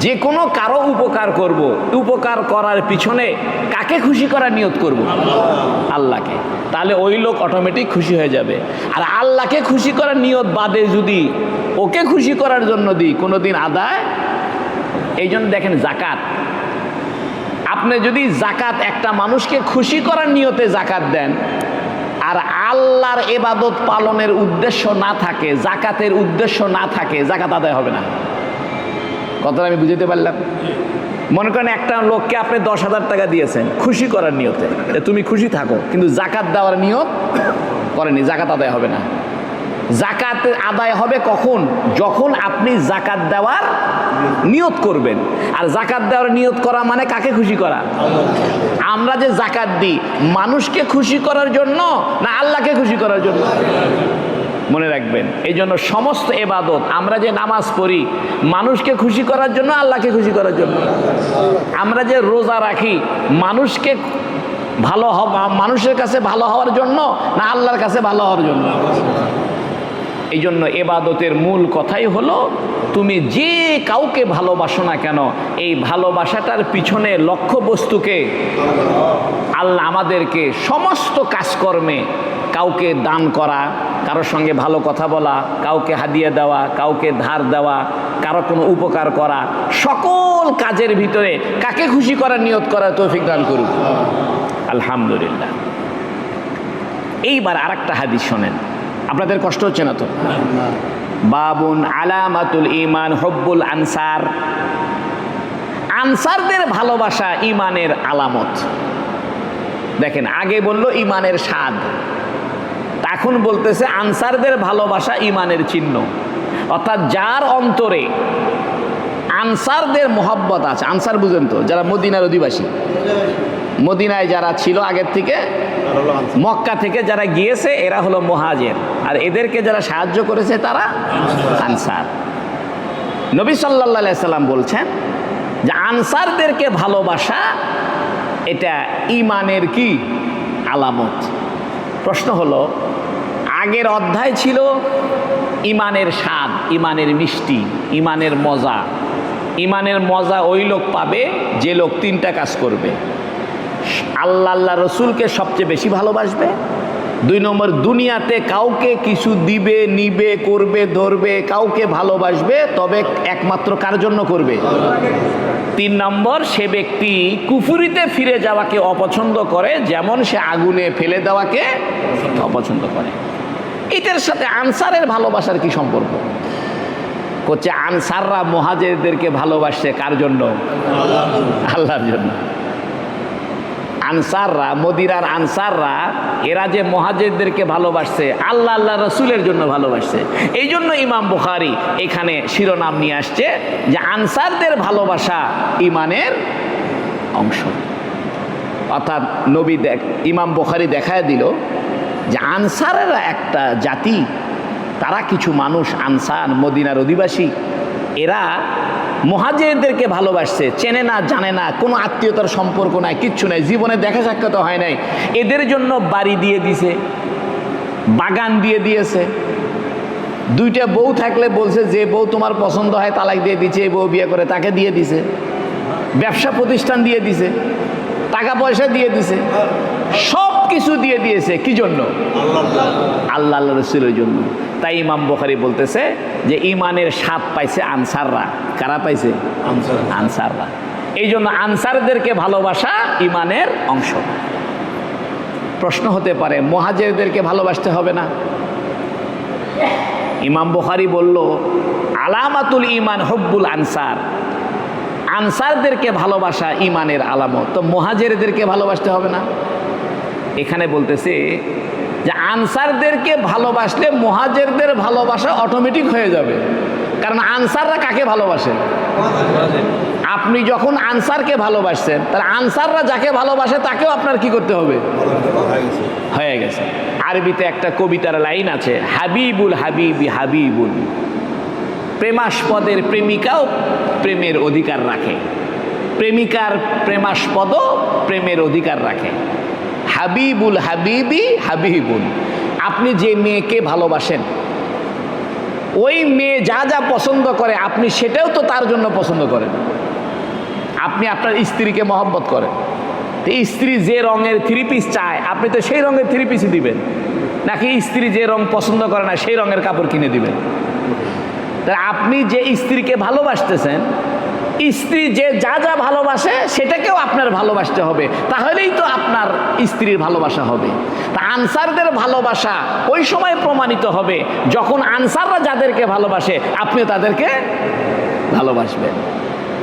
যে কোনো কারো উপকার করব, উপকার করার পিছনে কাকে খুশি করার নিয়ত করব? আল্লাহকে। তাহলে ওই লোক অটোমেটিক খুশি হয়ে যাবে। আর আল্লাহকে খুশি করার নিয়ত বাদে যদি ওকে খুশি করার জন্য দিই, কোনোদিন আদায়। এই জন্য দেখেন, জাকাত, আপনি যদি জাকাত একটা মানুষকে খুশি করার নিয়তে জাকাত দেন, আর আল্লাহর ইবাদত পালনের উদ্দেশ্য না থাকে, জাকাতের উদ্দেশ্য না থাকে, জাকাত আদায় হবে না। কথাটা আমি বুঝতে পারলাম? মনে করেন একটা লোককে আপনি 10,000 টাকা দিয়েছেন খুশি করার নিয়তে, তুমি খুশি থাকো, কিন্তু জাকাত দেওয়ার নিয়ত করেনি, জাকাত আদায় হবে না। জাকাত আদায় হবে কখন? যখন আপনি জাকাত দেওয়ার নিয়ত করবেন। আর জাকাত দেওয়ার নিয়ত করা মানে কাকে খুশি করা? আমরা যে জাকাত দিই, মানুষকে খুশি করার জন্য না আল্লাহকে খুশি করার জন্য? মনে রাখবেন, এই জন্য সমস্ত ইবাদত, আমরা যে নামাজ পড়ি মানুষকে খুশি করার জন্য, আল্লাহকে খুশি করার জন্য। আমরা যে রোজা রাখি মানুষকে ভালো হওয়া, মানুষের কাছে ভালো হওয়ার জন্য না আল্লাহর কাছে ভালো হওয়ার জন্য? এই জন্য ইবাদতের মূল কথাই হলো, তুমি যে কাউকে ভালোবাসো না কেন, এই ভালোবাসাটার পিছনে লক্ষ্যবস্তুকে আল্লাহ আমাদেরকে সমস্ত কাজকর্মে, কাউকে দান করা, কারোর সঙ্গে ভালো কথা বলা, কাউকে হাদিয়া দেওয়া, কাউকে ধার দেওয়া, কারো কোনো উপকার করা, সকল কাজের ভিতরে কাকে খুশি করার নিয়ত করার তৌফিক দান করুক। আলহামদুলিল্লাহ। এইবার আরেকটা হাদিস শোনেন, আপনাদের কষ্ট হচ্ছে না তো? বাবুন আলামাতুল ঈমান হুব্বুল আনসার। আনসারদের ভালোবাসা ঈমানের আলামত। দেখেন, আগে বলল ঈমানের স্বাদ, এখন বলতেছে আনসারদের ভালোবাসা ঈমানের চিহ্ন। অর্থাৎ যার অন্তরে আনসারদের মহব্বত আছে, আনসার বুঝেন তো, যারা মদিনার অধিবাসী, মদিনায় যারা ছিল আগের থেকে, মক্কা থেকে যারা গিয়েছে এরা হলো মুহাজির, আর এদেরকে যারা সাহায্য করেছে তারা আনসার। নবী সাল্লাল্লাহু আলাইহি সাল্লাম বলছেন যে আনসারদেরকে ভালোবাসা এটা ঈমানের কি আলামত। প্রশ্ন হলো, আগের অধ্যায় ছিল ঈমানের স্বাদ, ঈমানের মিষ্টি, ঈমানের মজা। ঈমানের মজা ওই লোক পাবে যে লোক 3টা কাজ করবে। আল্লাহ রসুলকে সবচেয়ে বেশি ভালোবাসবে, 2 নম্বর দুনিয়াতে কাউকে কিছু দিবে, নিবে, করবে, ধরবে, কাউকে ভালোবাসবে, তবে একমাত্র কার জন্য করবে? 3 নম্বর, সে ব্যক্তি কুফরিতে ফিরে যাওয়াকে অপছন্দ করে, যেমন সে আগুনে ফেলে দেওয়াকে অপছন্দ করে। এটার সাথে আনসারের ভালোবাসার কি সম্পর্ক? হচ্ছে আনসাররা মুহাজিরদেরকে ভালোবাসছে কার জন্য? আল্লাহর জন্য। আনসাররা, মদিনার আনসাররা, এরা যে মুহাজিরদেরকে ভালোবাসছে আল্লাহ আল্লাহ রসুলের জন্য ভালোবাসছে। এই জন্য ইমাম বুখারী এখানে শিরোনাম নিয়ে আসছে যে আনসারদের ভালোবাসা ঈমানের অংশ। অর্থাৎ নবী ইমাম বুখারী দেখায় দিল যে আনসারেরা একটা জাতি, তারা কিছু মানুষ আনসার মদিনার অধিবাসী, এরা মুহাজিরদেরকে ভালোবাসছে, চেনে না জানে না, কোনো আত্মীয়তার সম্পর্ক নাই, কিচ্ছু নাই, জীবনে দেখা সাক্ষাৎ হয় নাই, এদের জন্য বাড়ি দিয়ে দিছে, বাগান দিয়ে দিয়েছে, দুইটা বউ থাকলে বলছে যে বউ তোমার পছন্দ হয় তালাক দিয়ে দিচ্ছে, এই বউ বিয়ে করে তাকে দিয়ে দিছে, ব্যবসা প্রতিষ্ঠান দিয়ে দিছে, টাকা পয়সা দিয়ে দিছে, সব কিছু দিয়ে দিয়েছে। কি জন্য? আল্লাহ আল্লাহ রসুলের জন্য। তাই ইমাম বুখারী বলতেছে যে ইমানের স্বাদ পাইছে আনসাররা। কারা পাইছে? আনসাররা। এই জন্য আনসারদেরকে ভালোবাসা ইমানের অংশ। প্রশ্ন হতে পারে মুহাজিরদেরকে ভালোবাসতে হবে না? ইমাম বুখারী বলল আলামাতুল ইমান হুব্বুল আনসার, আনসারদেরকে ভালোবাসা ইমানের আলামত, তো মুহাজিরদেরকে ভালোবাসতে হবে না? এখানে বলতেছে যে আনসারদেরকে ভালোবাসলে মুহাজিরদের ভালোবাসা অটোমেটিক হয়ে যাবে। কারণ আনসাররা কাকে ভালোবাসেন? আপনি যখন আনসারকে ভালোবাসছেন, তাহলে আনসাররা যাকে ভালোবাসে তাকেও আপনার কি করতে হবে? হয়ে গেছে। আরবিতে একটা কবিতার লাইন আছে, হাবিবুল হাবিবি হাবিবুল, প্রেমাস্পদের প্রেমিকাও প্রেমের অধিকার রাখে, প্রেমিকার প্রেমাস্পদও প্রেমের অধিকার রাখে। হাবিবুল হাবিবি হাবিবুল, আপনি যে মেয়েকে ভালোবাসেন ওই মেয়ে যা যা পছন্দ করে আপনি সেটাও তো তার জন্য পছন্দ করেন। আপনি আপনার স্ত্রীকে মহব্বত করেন, তো স্ত্রী যে রঙের থ্রি পিস চায় আপনি তো সেই রঙের থ্রি পিসই দিবেন, নাকি স্ত্রী যে রং পছন্দ করে না সেই রঙের কাপড় কিনে দিবেন? তাহলে আপনি যে স্ত্রীকে ভালোবাসতেছেন, স্ত্রী যে যা যা ভালোবাসে সেটাকেও আপনার ভালোবাসতে হবে, তাহলেই তো আপনার স্ত্রীর ভালোবাসা হবে। তা আনসারদের ভালোবাসা ওই সময় প্রমাণিত হবে যখন আনসাররা যাদেরকে ভালোবাসে আপনি তাদেরকে ভালোবাসবেন।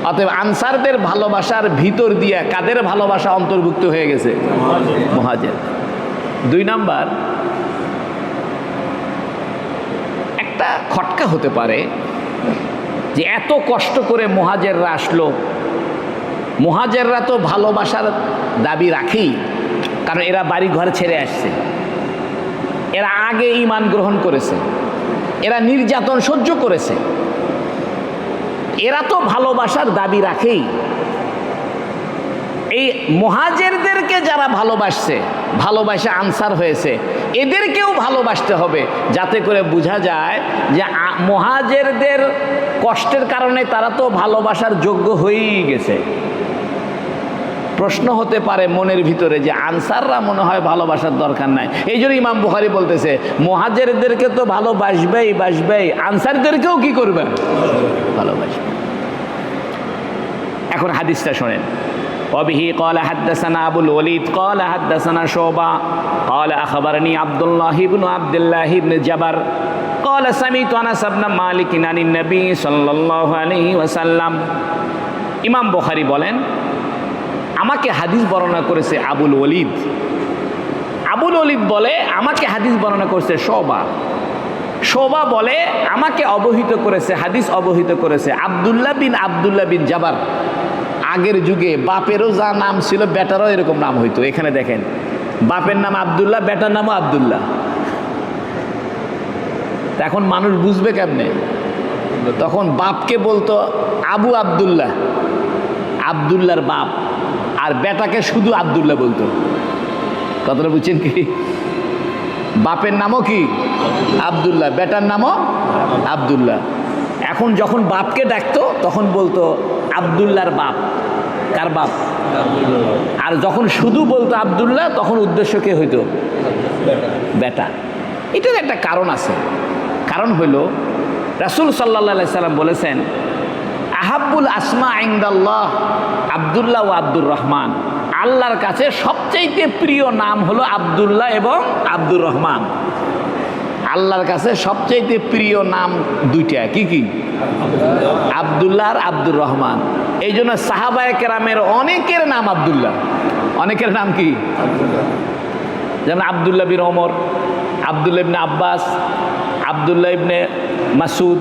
অতএব আনসারদের ভালোবাসার ভিতর দিয়ে কাদের ভালোবাসা অন্তর্ভুক্ত হয়ে গেছে? মুহাজির। 2 নাম্বার, একটা খটকা হতে পারে যে এত কষ্ট করে মুহাজিররা আসলো, মুহাজিররা তো ভালোবাসার দাবি রাখেই, কারণ এরা বাড়ি ঘর ছেড়ে আসছে, এরা আগে ঈমান গ্রহণ করেছে, এরা নির্যাতন সহ্য করেছে, এরা তো ভালোবাসার দাবি রাখেই। এই মুহাজিরদেরকে যারা ভালোবাসছে, ভালোবাসা আনসার হয়েছে, এদেরকেও ভালোবাসতে হবে, যাতে করে বোঝা যায় যে মুহাজিরদের কষ্টের কারণে তারা তো ভালোবাসার যোগ্য হয়েই গেছে। প্রশ্ন হতে পারে মনের ভিতরে যে আনসাররা মনে হয় ভালোবাসার দরকার নাই, এই জন্য ইমাম বুখারী বলতেছে মুহাজিরদেরকে তো ভালোবাসবেই বাসবেই, আনসারদেরকেও কি করবে? ভালোবাসবে। এখন হাদিসটা শোনেন। وبه قال حدثنا أبو الوليد قال حدثنا شعبة قال أخبرني عبد الله بن عبد الله بن جبر قال سمعت أنس بن مالك عن النبي صلى الله عليه وسلم। ইমাম বুখারী বলেন আমাকে হাদিস বর্ণনা করেছে আবুল ওলিদ। আবুল ওলিদ বলে আমাকে হাদিস বর্ণনা করেছে শোবা। শোবা বলে আমাকে অবহিত করেছে, হাদিস অবহিত করেছে আব্দুল্লাহ বিন জাবার। আগের যুগে বাপেরও যা নাম ছিল বেটারও এরকম নাম হইতো। এখানে দেখেন, বাপের নাম আব্দুল্লাহ, বেটার নামও আব্দুল্লাহ। এখন মানুষ বুঝবে কেমনে? তখন বাপকে বলতো আবু আব্দুল্লাহ, আব্দুল্লাহর বাপ, আর বেটাকে শুধু আব্দুল্লাহ বলতো। কথাটা বুঝছেন কি? বাপের নামও কি? আব্দুল্লাহ, বেটার নামও আব্দুল্লাহ। এখন যখন বাপকে ডাকতো তখন বলতো আব্দুল্লাহর বাপ। কার বাপ? আর যখন শুধু বলতো আব্দুল্লাহ তখন উদ্দেশ্য কে হইতো? বেটা। এটার একটা কারণ আছে। কারণ হইল রাসূল সাল্লাল্লাহু আলাইহি সাল্লাম বলেছেন আহাব্বুল আসমা ইনদাল্লাহ আব্দুল্লাহ ও আব্দুর রহমান। আল্লাহর কাছে সবচাইতে প্রিয় নাম হলো আব্দুল্লাহ এবং আব্দুর রহমান। আল্লাহর কাছে সবচাইতে প্রিয় নাম দুইটা, কি কি? আব্দুল্লাহ আর আব্দুর রহমান। এই জন্য সাহাবায়ে কেরামের অনেকের নাম আব্দুল্লাহ। অনেকের নাম কি? যেমন আব্দুল্লাহ বিন ওমর, আব্দুল্লাহ ইবনে আব্বাস, আব্দুল্লাহ ইবনে মাসুদ,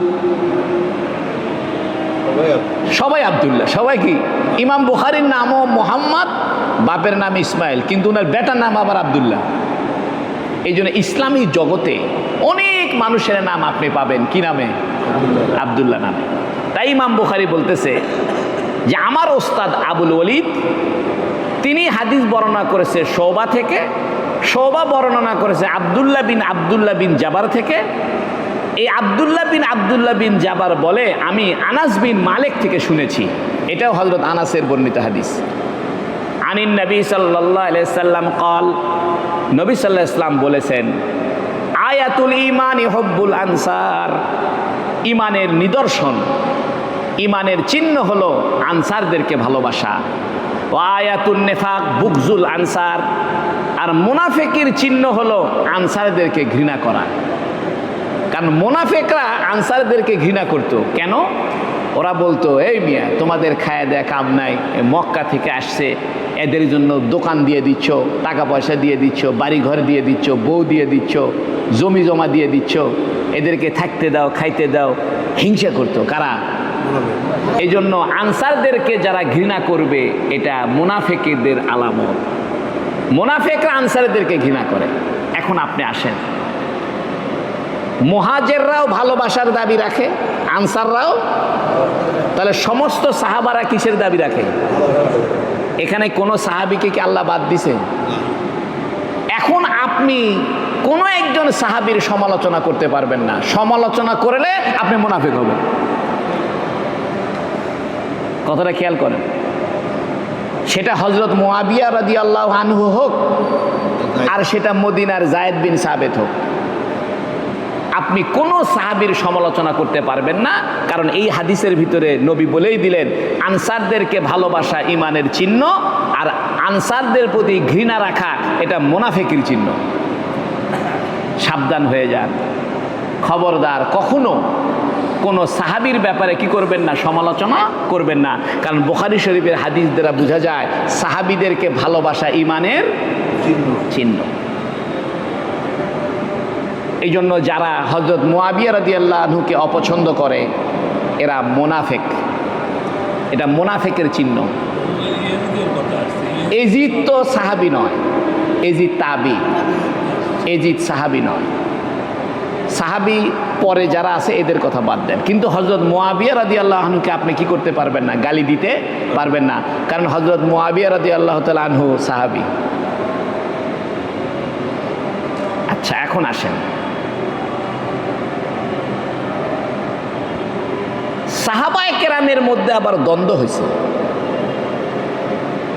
সবাই আব্দুল্লাহ। সবাই কি? ইমাম বুখারীর নামও মোহাম্মদ, বাপের নাম ইসমাইল, কিন্তু ওনার বেটার নাম আবার আব্দুল্লাহ। এই জন্য ইসলামী জগতে অনেক মানুষের নাম আপনি পাবেন কি নামে? আব্দুল্লাহ নামে। তাই ইমাম বুখারী বলতেছে যে আমার ওস্তাদ আবুল ওয়ালিদ তিনি হাদিস বর্ণনা করেছে শোবা থেকে, শোবা বর্ণনা করেছে আব্দুল্লাহ বিন জাবার থেকে। এই আব্দুল্লাহ বিন জাবার বলে আমি আনাস বিন মালিক থেকে শুনেছি। এটাও হযরত আনাসের বর্ণিত হাদিস। আনিন নবী সাল্লাল্লাহু আলাইহি সাল্লাম قال, নবী সাল্লাল্লাহু আলাইহি সাল্লাম বলেছেন আয়াতুল ঈমানি হুব্বুল আনসার, ঈমানের নিদর্শন, ঈমানের চিহ্ন হলো আনসারদেরকে ভালোবাসা। ওয়া আয়াতুন নিফাক বুগজুল আনসার, আর মুনাফিকের চিহ্ন হলো আনসারদেরকে ঘৃণা করা। কারণ মুনাফিকরা আনসারদেরকে ঘৃণা করত কেন? ওরা বলতো এই মিয়া তোমাদের খায়া দেয়া কাম নাই, মক্কা থেকে আসছে, এদের জন্য দোকান দিয়ে দিচ্ছ, টাকা পয়সা দিয়ে দিচ্ছ, বাড়ি ঘর দিয়ে দিচ্ছ, বউ দিয়ে দিচ্ছ, জমি জমা দিয়ে দিচ্ছ, এদেরকে থাকতে দাও, খাইতে দাও। হিংসা করতো কারা? এই জন্য আনসারদেরকে যারা ঘৃণা করবে এটা মুনাফিকদের আলামত। মুনাফিকরা আনসারদেরকে ঘৃণা করে। এখন আপনি আসেন, মুহাজিররাও ভালোবাসার দাবি রাখে, আনসাররাও, তাহলে সমস্ত সাহাবারা কিসের দাবি রাখে? এখানে কোন সাহাবীকে কি আল্লাহ বাদ দিছে? এখন আপনি কোন একজন সাহাবীর সমালোচনা করতে পারবেন না, সমালোচনা করলে আপনি মুনাফিক হবেন। কথাটা খেয়াল করেন। সেটা হযরত মুআবিয়া রাদিয়াল্লাহু আনহু হোক, আর সেটা মদিনার যায়েদ বিন সাবিত হোক, আপনি কোন সাহাবীর সমালোচনা করতে পারবেন না। কারণ এই হাদিসের ভিতরে নবী বলেই দিলেন আনসারদেরকে ভালোবাসা ঈমানের চিহ্ন, আর আনসারদের প্রতি ঘৃণা রাখা এটা মুনাফিকের চিহ্ন। সাবধান হয়ে যান, খবরদার কখনো কোন সাহাবীর ব্যাপারে কি করবেন না? সমালোচনা করবেন না। কারণ বুখারী শরীফের হাদিস দ্বারা বোঝা যায় সাহাবীদেরকে ভালোবাসা ঈমানের চিহ্ন। এই জন্য যারা হযরত মুআবিয়া রাদিয়াল্লাহু আনহুকে অপছন্দ করে এরা মুনাফিক, এটা মুনাফিকের চিহ্ন। এজিদ তো সাহাবী নয়, এজিদ তাবি, এজিদ সাহাবী নয়। সাহাবী পরে যারা আছে এদের কথা বাদ দেন। কিন্তু হযরত মুআবিয়া রাদিয়াল্লাহু আনহুকে আপনি কি করতে পারবেন না? গালি দিতে পারবেন না। কারণ হযরত মুআবিয়া রাদিয়াল্লাহু তাআলা আনহু সাহাবী। আচ্ছা, এখন আসেন, সাহাবায়ে কেরামের মধ্যে আবার দ্বন্দ্ব হয়েছে।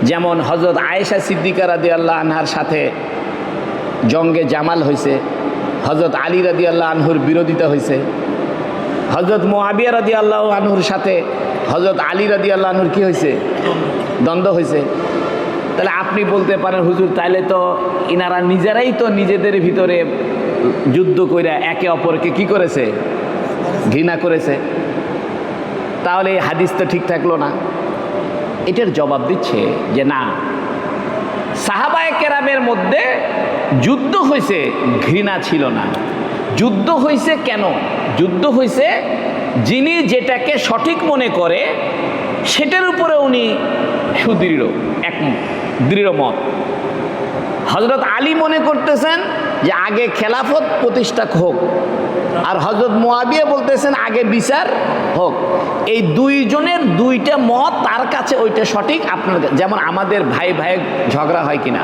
যেমন হযরত আয়েশা সিদ্দিকা রাদিয়াল্লাহু আনহার সাথে জঙ্গে জামাল হয়েছে, হযরত আলী রাদিয়াল্লাহু আনহুর বিরোধিতা হয়েছে, হযরত মুআবিয়া রাদিয়াল্লাহু আনহুর সাথে হযরত আলী রাদিয়াল্লাহু আনহুর কি হয়েছে? দ্বন্দ্ব হয়েছে। তাহলে আপনি বলতে পারেন হুজুর তাইলে তো ইনারা নিজেরাই তো নিজেদের ভিতরে যুদ্ধ কইরা একে অপরকে কি করেছে? ঘৃণা করেছে। তাহলে এই হাদিস তো ঠিক থাকলো না। এটার জবাব দিচ্ছে যে না, সাহাবায়ে কেরামের মধ্যে যুদ্ধ হয়েছে, ঘৃণা ছিল না। যুদ্ধ হয়েছে কেন? যুদ্ধ হয়েছে যিনি যেটাকে সঠিক মনে করে সেটার উপরে উনি সুদৃঢ়, এক দৃঢ় মত। হযরত আলী মনে করতেছেন যে আগে খেলাফত প্রতিষ্ঠা হোক, আর হযরত মুআবিয়া বলতেছেন আগে বিচার হোক। এই দুইজনের দুইটা মত, তার কাছে ওইটা সঠিক। আপনার যেমন আমাদের ভাই ভাই ঝগড়া হয় কিনা,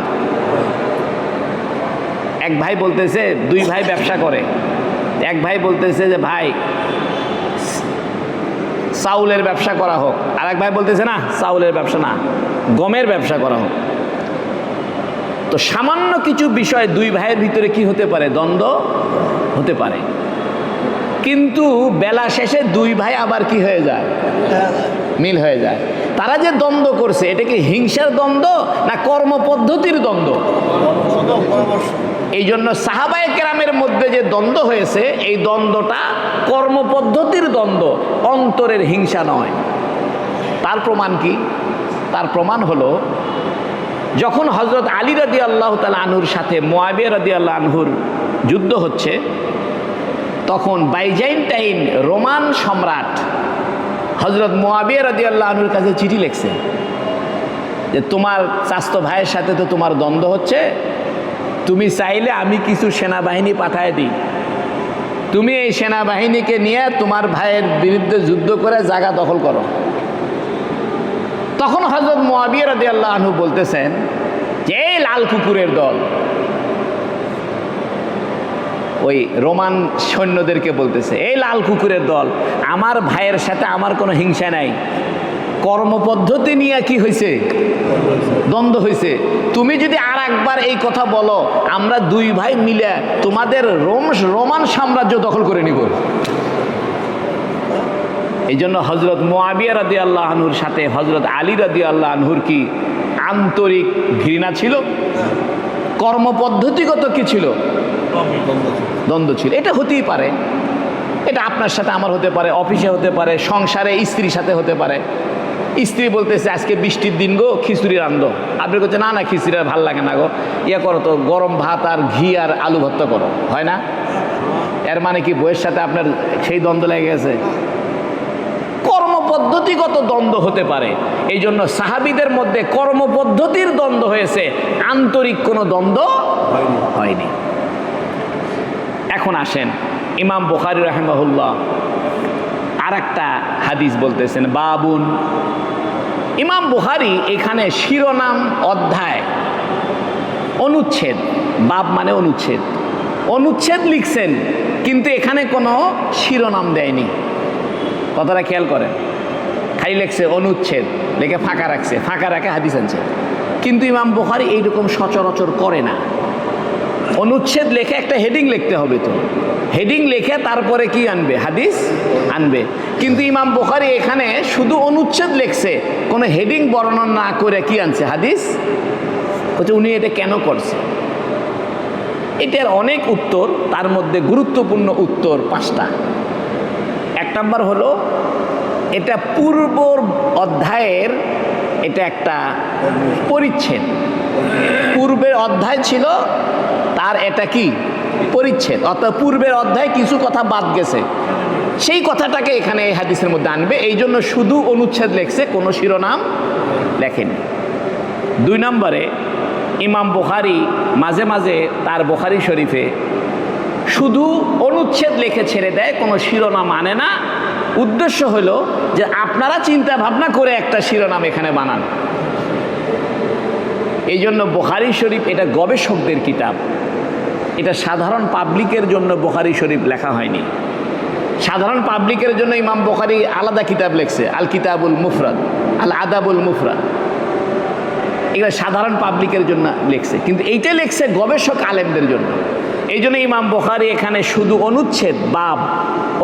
এক ভাই বলতেছে, দুই ভাই ব্যবসা করে, এক ভাই বলতেছে যে ভাই চাউলের ব্যবসা করা হোক, আর এক ভাই বলতেছে না চাউলের ব্যবসা না, গমের ব্যবসা করা হোক। তো সামান্য কিছু বিষয় দুই ভাইয়ের ভিতরে কি হতে পারে? দ্বন্দ্ব হতে পারে। কিন্তু বেলা শেষে দুই ভাই আবার কি হয়ে যায়? মিল হয়ে যায়। তারা যে দ্বন্দ্ব করছে এটা কি হিংসার দ্বন্দ্ব না কর্মপদ্ধতির দ্বন্দ্ব? এই জন্য সাহাবায়ে কেরামের মধ্যে যে দ্বন্দ্ব হয়েছে এই দ্বন্দ্বটা কর্মপদ্ধতির দ্বন্দ্ব, অন্তরের হিংসা নয়। তার প্রমাণ কি? তার প্রমাণ হলো যখন হযরত আলী রাদিয়াল্লাহু তাআলা আনহুর সাথে মুআবিয়া রাদিয়াল্লাহু আনহুর যুদ্ধ হচ্ছে, তখন বাইজাইন্টাইন রোমান সম্রাট হযরত মুআবিয়া রাদিয়াল্লাহু আনহুর কাছে চিঠি লিখছে যে তোমার চাচতো ভাইয়ের সাথে তো তোমার দ্বন্দ্ব হচ্ছে, তুমি চাইলে আমি কিছু সেনাবাহিনী পাঠায় দিই, তুমি এই সেনাবাহিনীকে নিয়ে তোমার ভাইয়ের বিরুদ্ধে যুদ্ধ করে জায়গা দখল করো। তখন হযরত মুআবিয়া রাদিয়াল্লাহু আনহু বলতেছেন যে এই লাল কুকুরের দল, ওই রোমান সৈন্যদেরকে বলতেছে, এই লাল কুকুরের দল, আমার ভাইয়ের সাথে আমার কোনো হিংসা নাই, কর্মপদ্ধতি নিয়ে কি হয়েছে, দ্বন্দ্ব হয়েছে। তুমি যদি আর একবার এই কথা বলো, আমরা দুই ভাই মিলে তোমাদের রোমান সাম্রাজ্য দখল করে নিব। এই জন্য হযরত মুআবিয়া রাদিয়াল্লাহু আনহুর সাথে হযরত আলী রাদিয়াল্লাহু আনহুর কি আন্তরিক ঘৃণা ছিল, কর্মপদ্ধতিগত কি ছিল, দ্বন্দ্ব ছিল। এটা হতেই পারে, এটা আপনার সাথে আমার হতে পারে, অফিসে হতে পারে, সংসারে স্ত্রীর সাথে হতে পারে। স্ত্রী বলতেছে আজকে বৃষ্টির দিন গো, খিচুড়ি রান্ধো, আপনি বলছে না না খিচুড়ি আর ভাল লাগে না গো, ইয়ে করো তো গরম ভাত আর ঘি আর আলু ভর্তা করো, হয় না? এর মানে কি বইয়ের সাথে আপনার সেই দ্বন্দ্ব লেগে গেছে? কর্মপদ্ধতিগত দ্বন্দ্ব হতে পারে। এই জন্য সাহাবীদের মধ্যে কর্মপদ্ধতির দ্বন্দ্ব হয়েছে, আন্তরিক কোনো দ্বন্দ্ব হয়নি। এখন আসেন ইমাম বুখারী রাহিমাহুল্লাহ আর একটা হাদিস বলতেছেন, বাবুন। ইমাম বুখারী এখানে শিরোনাম, অধ্যায়, অনুচ্ছেদ, বাব মানে অনুচ্ছেদ, অনুচ্ছেদ লিখছেন, কিন্তু এখানে কোনো শিরোনাম দেয়নি। কথাটা খেয়াল করেন, খালি লিখছে অনুচ্ছেদ, লিখে ফাঁকা রাখছে, ফাঁকা রাখে হাদিস আনছে। কিন্তু ইমাম বুখারী এইরকম সচরাচর করে না। অনুচ্ছেদ লেখে একটা হেডিং লিখতে হবে, তো হেডিং লিখে তারপরে কি আনবে, হাদিস আনবে। কিন্তু ইমাম বুখারী এখানে শুধু অনুচ্ছেদ লিখছে, কোনো হেডিং বর্ণনা না করে কি আনছে, হাদিস। বলছে উনি এটা কেন করছে? এটার অনেক উত্তর, তার মধ্যে গুরুত্বপূর্ণ উত্তর 5টা। 1 নম্বর হলো, এটা পূর্ব অধ্যায়ের এটা একটা পরিচ্ছেদ, পূর্বের অধ্যায় ছিল তার এটা কি পরিচ্ছেদ, অর্থাৎ পূর্বের অধ্যায় কিছু কথা বাদ গেছে, সেই কথাটাকে এখানে এই হাদিসের মধ্যে আনবে। এই জন্য শুধু অনুচ্ছেদ লেখছে, কোনো শিরোনাম লেখেনি। 2 নম্বরে, ইমাম বুখারী মাঝে মাঝে তার বুখারী শরীফে শুধু অনুচ্ছেদ লিখে ছেড়ে দেয়, কোনো শিরোনাম আনে না। উদ্দেশ্য হলো যে আপনারা চিন্তা ভাবনা করে একটা শিরোনাম এখানে বানান। এই জন্য বুখারী শরীফ এটা গবেষকদের কিতাব, এটা সাধারণ পাবলিকের জন্য বুখারী শরীফ লেখা হয়নি। সাধারণ পাবলিকের জন্য ইমাম বুখারী আলাদা কিতাব লিখছে, আল কিতাবুল মুফরাদ, আল আদাবুল মুফরাদ, এগুলো সাধারণ পাবলিকের জন্য লিখছে, কিন্তু এইটা লিখছে গবেষক আলেমদের জন্য। এই জন্য ইমাম বুখারী এখানে শুধু অনুচ্ছেদ, বাব,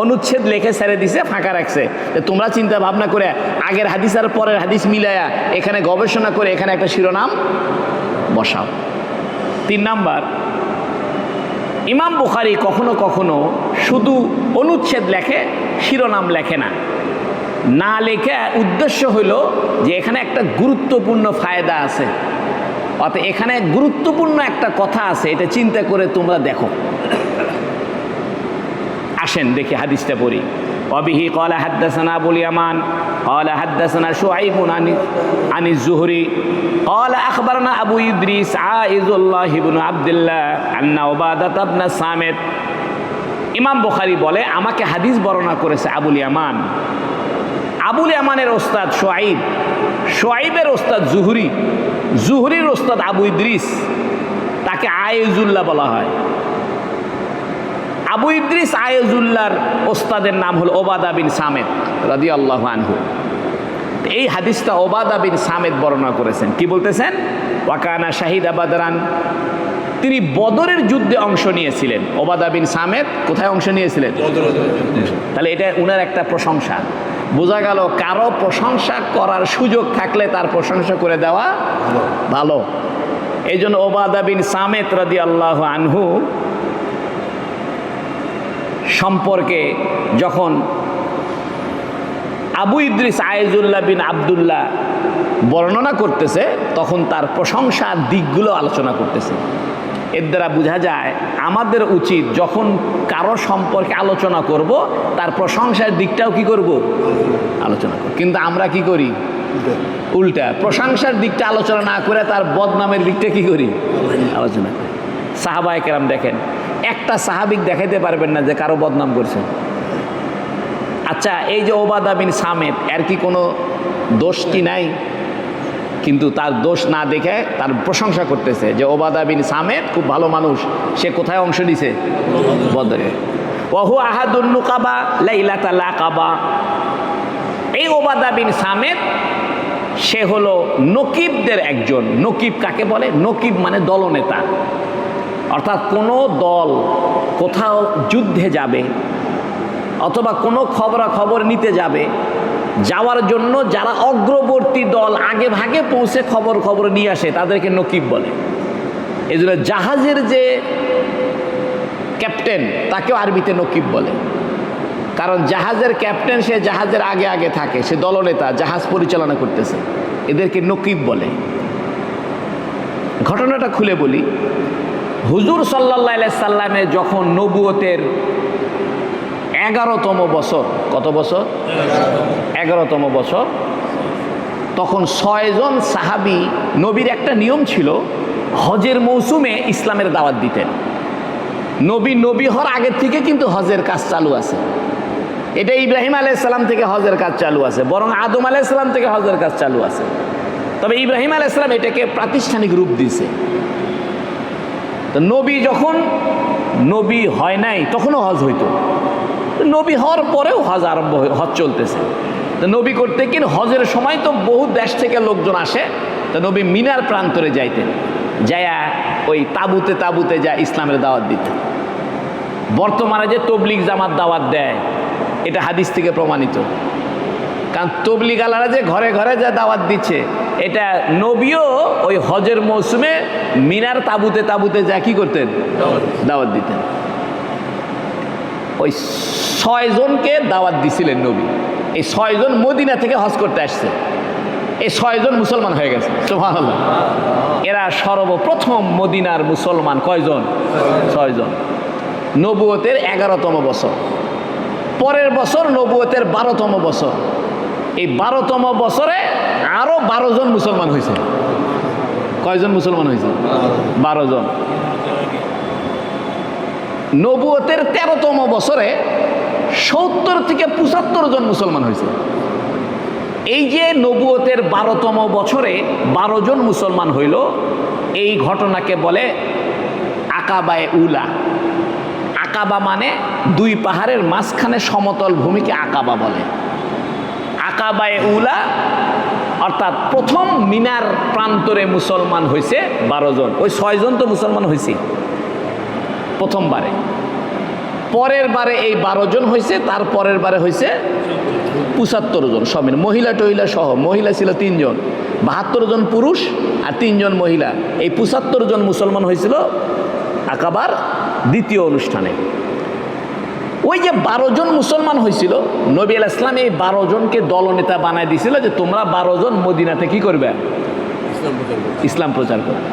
অনুচ্ছেদ লিখে ছেড়ে দিছে, ফাঁকা রাখছে। তোমরা চিন্তা ভাবনা করে আগের হাদিস আর পরের হাদিস মিলায়া এখানে গবেষণা করে এখানে একটা শিরোনাম বসাও। 3 নাম্বার, ইমাম বুখারী কখনো কখনো শুধু অনুচ্ছেদ লেখে, শিরোনাম লেখে না। না লেখে উদ্দেশ্য হলো যে এখানে একটা গুরুত্বপূর্ণ ফায়দা আছে, অর্থাৎ এখানে গুরুত্বপূর্ণ একটা কথা আছে, এটা চিন্তা করে তোমরা দেখো। আসেন দেখি হাদিসটা পড়ি। ওয়াবিহি ক্বালা হাদাসানা আবুল ইয়ামান ক্বালা হাদাসানা শুআইবুন আনিজ যুহরি ক্বালা আখবারনা আবু ইদ্রিস আইজুল্লাহ ইবনে আব্দুল্লাহ আন্না উবাদাত ইবনে সামিত। ইমাম বুখারী বলে আমাকে হাদিস বর্ণনা করেছে আবুল ইয়ামান। আবুল ইয়ামানের ওস্তাদ শুআইব, শুআইবের ওস্তাদ যুহরি, যুহরির ওস্তাদ আবু ইদ্রিস, তাকে আইজুল্লাহ বলা হয়। আবু ইদ্রিস আইজুল্লাহর ওস্তাদের নাম হলো ওবাদা বিন সামিত রাদিয়াল্লাহু আনহু। এই হাদিসটা ওবাদা বিন সামিত বর্ণনা করেছেন। কি বলতেছেন? ওয়াকানা শাহিদা বাদরান, তিনি বদরের যুদ্ধে অংশ নিয়েছিলেন। ওবাদা বিন সামিত কোথায় অংশ নিয়েছিলেন? তাহলে এটা উনার একটা প্রশংসা। বোঝা গেল কারো প্রশংসা করার সুযোগ থাকলে তার প্রশংসা করে দেওয়া ভালো। এই জন্য ওবাদা বিন সামিত রাদিয়াল্লাহু আনহু সম্পর্কে যখন আবু ইদ্রিস আইজুল্লাহ বিন আব্দুল্লাহ বর্ণনা করতেছে, তখন তার প্রশংসার দিকগুলো আলোচনা করতেছে। এর দ্বারা বোঝা যায় আমাদের উচিত যখন কারো সম্পর্কে আলোচনা করব, তার প্রশংসার দিকটাও কি করব? আলোচনা করব। কিন্তু আমরা কি করি? উল্টা, প্রশংসার দিকটা আলোচনা না করে তার বদনামের দিকটা কি করি? আলোচনা করি। সাহাবায়ে কেরাম দেখেন, একটা সাহাবিক দেখাইতে পারবেন না যে কারো বদনাম করছেন। আচ্ছা, এই যে ওবাদা বিন সামেত, এর কি কোনো দোষ কি নাই? কিন্তু তার দোষ না দেখে তার প্রশংসা করতেছে যে ওবাদা বিন সামেত খুব ভালো মানুষ, সে কোথায় অংশ নিছে? বদরে। ওহু আহাদুন নুকাবা লাইলাতাল আকাবা। এই ওবাদা বিন সামেত সে হলো নকিবদের একজন। নকিব কাকে বলে? নকিব মানে দলনেতা। অর্থাৎ কোনো দল কোথাও যুদ্ধে যাবে অথবা কোনো খবরাখবর নিতে যাবে, যাওয়ার জন্য যারা অগ্রবর্তী দল আগে ভাগে পৌঁছে খবর নিয়ে আসে তাদেরকে নকিব বলে। এই জন্য জাহাজের যে ক্যাপ্টেন তাকেও আরবিতে নকিব বলে, কারণ জাহাজের ক্যাপ্টেন সে জাহাজের আগে আগে থাকে, সে দলনেতা, জাহাজ পরিচালনা করতেছে, এদেরকে নকিব বলে। ঘটনাটা খুলে বলি। হুজুর সাল্লাল্লাহু আলাইহি সাল্লামের যখন নবুয়তের 11তম বছর, কত বছর? 11তম বছর, তখন 6 জন সাহাবী, নবীর একটা নিয়ম ছিল হজের মৌসুমে ইসলামের দাওয়াত দিতেন। নবী হওয়ার আগের থেকে কিন্তু হজের কাজ চালু আছে। এটা ইব্রাহিম আলাইহিস সালাম থেকে হজের কাজ চালু আছে, বরং আদম আলাইহিস সালাম থেকে হজের কাজ চালু আছে। তবে ইব্রাহিম আলাইহিস সালাম এটাকে প্রাতিষ্ঠানিক রূপ দিয়েছে। তো নবী যখন নবী হয় নাই তখনও হজ হইতো, নবী হওয়ার পরেও হজ আরম্ভ, হজ চলতেছে। তো নবী করতে কিন্তু হজের সময় তো বহু দেশ থেকে লোকজন আসে, তো নবী মিনার প্রান্তরে যাইতেন, যায়া ওই তাবুতে যা ইসলামের দাওয়াত দিতেন। বর্তমানে যে তবলিগ জামাত দাওয়াত দেয় এটা হাদিস থেকে প্রমাণিত, কারণ তবলিগ আলারা যে ঘরে ঘরে যা দাওয়াত দিচ্ছে, এটা নবীও ওই হজের মৌসুমে মিনার তাবুতে যা কি করতেন? দাওয়াত দিতেন। ওই 6 জনকে দাওয়াত দিছিলেন নবী। এই 6 জন মদিনা থেকে হজ করতে আসছে, এই 6 জন মুসলমান হয়ে গেছে। সুবহানাল্লাহ। এরা সর্বপ্রথম মদিনার মুসলমান। কয়জন? 6 জন। নবুয়তের 11তম বছর। পরের বছর নবুয়তের 12তম বছর। এই 12তম বছরে আরো 12 জন মুসলমান হয়েছে। কয়জন মুসলমান হয়েছে? 12 জন। নবুয়তের 13তম বছরে 70 থেকে 75 জন মুসলমান হয়েছে। এই যে নবুয়তের 12তম বছরে 12 জন মুসলমান হইল, এই ঘটনাকে বলে আকাবায়ে উলা। আকাবা মানে 2 পাহাড়ের মাঝখানে সমতল ভূমিকে আকাবা বলে। আকাবায়ে উলা অর্থাৎ প্রথম মিনার প্রান্তরে মুসলমান হয়েছে 12 জন। ওই 6 জন তো মুসলমান হয়েছে প্রথমবারে, পরের বারে এই 12 জন হয়েছে, তার পরের বারে হয়েছে 75 জন সমেত, মহিলা টহিলা সহ। মহিলা ছিল 3 জন, 72 জন পুরুষ আর 3 জন মহিলা। এই 75 জন মুসলমান হয়েছিল আকাবার দ্বিতীয় অনুষ্ঠানে। ওই যে 12 জন মুসলমান হয়েছিল, নবী আলাইহিস সালাম এই 12 জনকে দলনেতা বানায় দিয়েছিল যে তোমরা 12 জন মদিনাতে কি করবে? ইসলাম প্রচার করবে।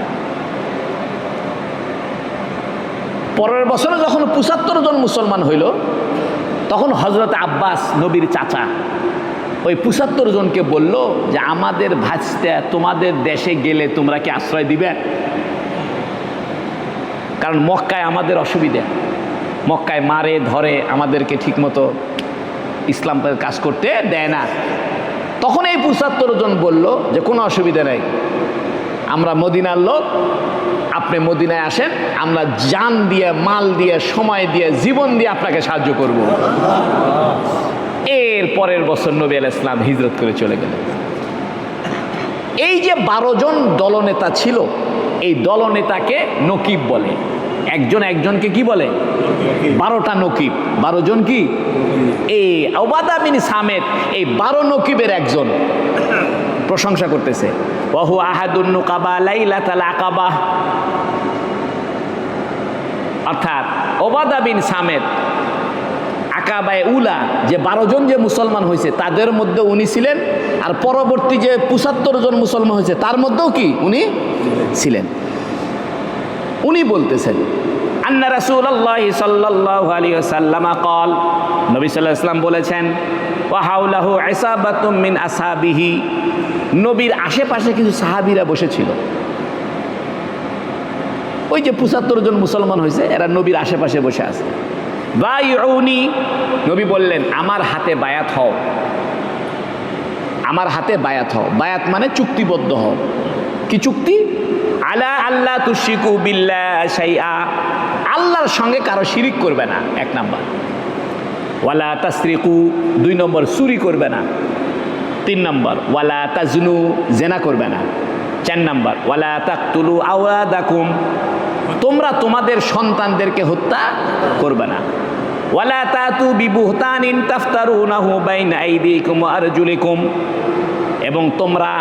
পরের বছরে যখন 75 জন মুসলমান হইল, তখন হযরত আব্বাস নবীর চাচা ওই 75 জনকে বলল যে আমাদের ভাজতে তোমাদের দেশে গেলে তোমরা কি আশ্রয় দিবে? কারণ মক্কায় আমাদের অসুবিধা, মক্কায় মারে ধরে, আমাদেরকে ঠিকমতো ইসলামের কাজ করতে দেয় না। তখন এই 75 জন বলল যে কোনো অসুবিধা নেই, আমরা মদিনার লোক, আপনি মদিনায় আসেন, আমরা জান দিয়ে, মাল দিয়ে, সময় দিয়ে, জীবন দিয়ে আপনাকে সাহায্য করব। এর পরের বছর নবী আলাইহিস সালাম হিজরত করে চলে গেলেন। এই যে 12 জন দলনেতা ছিল, এই দলনেতাকে নকিব বলে। একজনকে কি বলে? 12টা নকিব। 12 জন কি? এই ওবাদা বিন সামেত এই 12 নকিবের একজন। প্রশংসা করতেছে, ওয়াহু আহাদুন নুকাবা লাইলাতাল আকাবা। অর্থাৎ ওবাদা বিন সামেত আকাবায়ে উলা যে 12 জন যে মুসলমান হয়েছে তাদের মধ্যে উনি ছিলেন, আর পরবর্তী যে 75 জন মুসলমান হয়েছে তার মধ্যেও কি উনি ছিলেন। উনি বলতেছেন আন্না রাসূলুল্লাহ সাল্লাল্লাহু আলাইহি ওয়াসাল্লাম قال, নবী সাল্লাল্লাহু আলাইহি ওয়াসাল্লাম বলেছেন, ওয়া হাওলাহু ইসাবাতুম মিন আসহাবিহি, নবীর আশেপাশে কিছু সাহাবীরা বসেছিল। ওই যে 75 জন মুসলমান হয়েছে, এরা নবীর আশেপাশে বসে আছে। বাইউনি, নবী বললেন আমার হাতে বায়াত হও, আমার হাতে বায়াত হও। বায়াত মানে চুক্তিবদ্ধ হও। কি চুক্তি? আলা আল্লাহ তুশরিকু বিল্লাহ শাইআ, আল্লাহর সঙ্গে কারো শিরিক করবে না, 1 নাম্বার। ওয়ালা তাসরিকু, 2 নম্বর চুরি করবে না। 3 নম্বর ওয়ালা তাজনু, জেনা করবে না। 4 নম্বর ওয়ালা তাকতুলু আওলাদাকুম, তোমরা তোমাদের সন্তানদেরকে হত্যা করবে না। ওয়ালা তাতু বিবুহতানিন তাফতারুনাহু বাইনা আইদিকুম ওয়া আরজুলিকুম, এবং তোমরা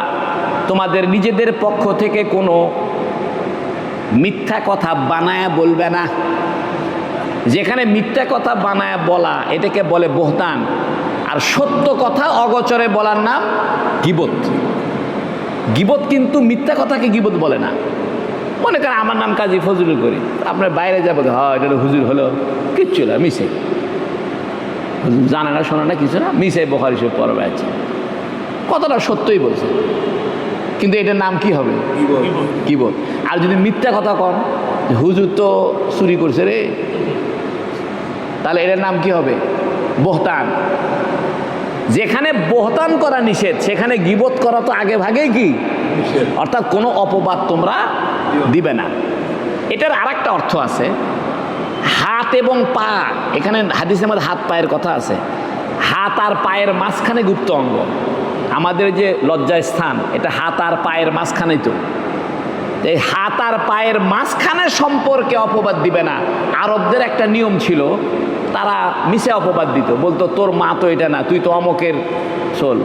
তোমাদের নিজেদের পক্ষ থেকে কোনো মিথ্যা কথা বানায়া বলবে না। যেখানে মিথ্যা কথা বানায়া বলা এটাকে বলে বহতান, আর সত্য কথা অগোচরে বলার নাম গীবত। গীবত কিন্তু মিথ্যা কথাকে গীবত বলে না। মনে করেন আমার নাম কাজী ফজলুল করি, আপনার বাইরে যাবো, হ্যাঁ এটা হুজুর হলো, কিচ্ছু না, মিশে জানে না, শোনে না, কিছু না, মিশে বোখারি সব পড়বে আছে, কতটা সত্যই বলছে, কিন্তু এটার নাম কি হবে? গীবত। আর যদি মিথ্যা কথা কন, হুজুর তো চুরি করছে রে, তাহলে এটার নাম কি হবে? বহতান। যেখানে বহতান করা নিষেধ, সেখানে গীবত করা তো আগে ভাগেই কি, অর্থাৎ কোনো অপবাদ তোমরা দিবে না। এটার আরেকটা অর্থ আছে, হাত এবং পা। এখানে হাদিসের মধ্যে হাত পায়ের কথা আছে। হাত আর পায়ের মাঝখানে গুপ্ত অঙ্গ। আমাদের যে লজ্জা স্থান, এটা হাত আর পায়ের মাঝখানেই তো। এই হাত আর পায়ের মাঝখানে সম্পর্কে অপবাদ দিবে না। আরবদের একটা নিয়ম ছিল, তারা মিশে অপবাদ দিত, বলতো তোর মা তো এটা না, তুই তো অমকের চল,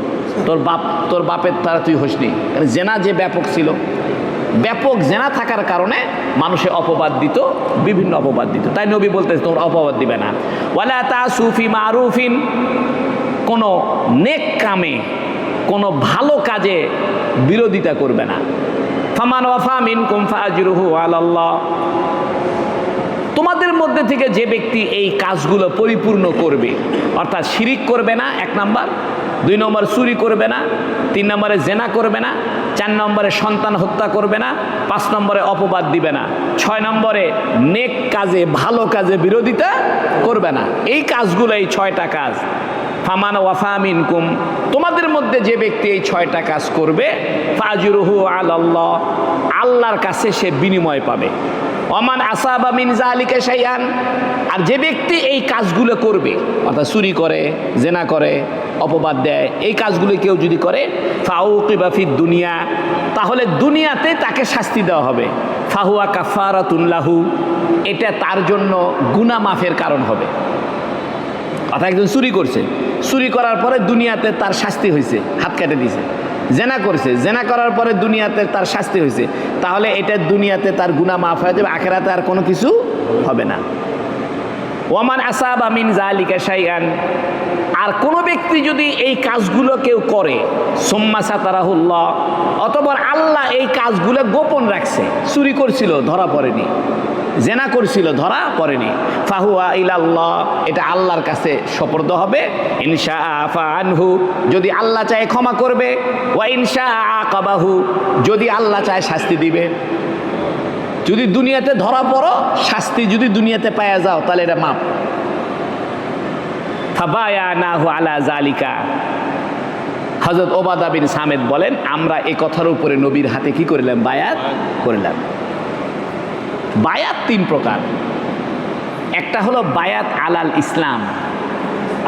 তোর বাপের তারা তুই হসনি। জেনা যে ব্যাপক ছিল, ব্যাপক জেনা থাকার কারণে মানুষে অপবাদ দিত, বিভিন্ন অপবাদ দিত। তাই নবী বলতে তোমরা অপবাদ দিবে না। ওয়ালা তাসু ফি মারুফিন, কোনো নেক কামে, কোনো ভালো কাজে বিরোধিতা করবে না। ফামান ওয়াফা মিনকুম ফাআজরুহু আলাল্লাহ, তোমাদের মধ্যে থেকে যে ব্যক্তি এই কাজগুলো পরিপূর্ণ করবে, অর্থাৎ শিরিক করবে না 1 নাম্বার, 2 নম্বর চুরি করবে না, 3 নম্বরে জেনা করবে না, 4 নম্বরে সন্তান হত্যা করবে না, 5 নম্বরে অপবাদ দিবে না, 6 নম্বরে নেক কাজে, ভালো কাজে বিরোধিতা করবে না। এই কাজগুলো, এই 6টা কাজ। ফামান ওয়াফা মিনকুম, তোমাদের মধ্যে যে ব্যক্তি এই 6টা কাজ করবে, ফাজরুহু আলাল্লাহ, আল্লাহর কাছে সে বিনিময় পাবে। ওমান আসাবা মিন যালিকা শাইআন, আর যে ব্যক্তি এই কাজগুলো করবে, অর্থাৎ চুরি করে, জেনা করে, অপবাদ দেয়, এই কাজগুলো কেউ যদি করে, ফাউকিবা ফিদ দুনিয়া, তাহলে দুনিয়াতে তাকে শাস্তি দেওয়া হবে। ফাহুয়া কাফারাতুন লাহু, এটা তার জন্য গুনাহ মাফের কারণ হবে। অর্থাৎ একজন চুরি করছে, চুরি করার পরে দুনিয়াতে তার শাস্তি হয়েছে, হাত কেটে দিয়েছে। জেনা করছে, জেনা করার পরে দুনিয়াতে তার শাস্তি হয়েছে, তাহলে এটা দুনিয়াতে তার গুনাহ মাফ হয়ে যাবে, আখিরাতে আর কোনো কিছু হবে না। ওয়ামান আসাবা মিন যালিকা শাইআন, আর কোনো ব্যক্তি যদি এই কাজগুলো কেউ করে, সুম্মা সাতারাহুল্লাহ, অতঃপর আল্লাহ এই কাজগুলো গোপন রাখছে, চুরি করছিল ধরা পড়েনি, জেনা করছিল ধরা পড়েনি, ফাহুয়া ইলাল্লাহ, এটা আল্লাহর কাছে সুপর্দ হবে। ইনশা আফা আনহু, যদি আল্লাহ চায় ক্ষমা করবে, ওয়া ইনশা আকাবাহু, যদি আল্লাহ চায় শাস্তি দিবে। যদি দুনিয়াতে ধরা পড়ো, শাস্তি যদি দুনিয়াতে পাওয়া যাও, তাহলে এটা মাপ। ফাবায়ানাহু আলা যালিকা, হযরত ওবাদা বিন সামিত বলেন, আমরা এই কথার উপরে নবীর হাতে কি করলাম? বায়াত করলাম। বায়াত 3 প্রকার। একটা হলো বায়াত আলাল ইসলাম,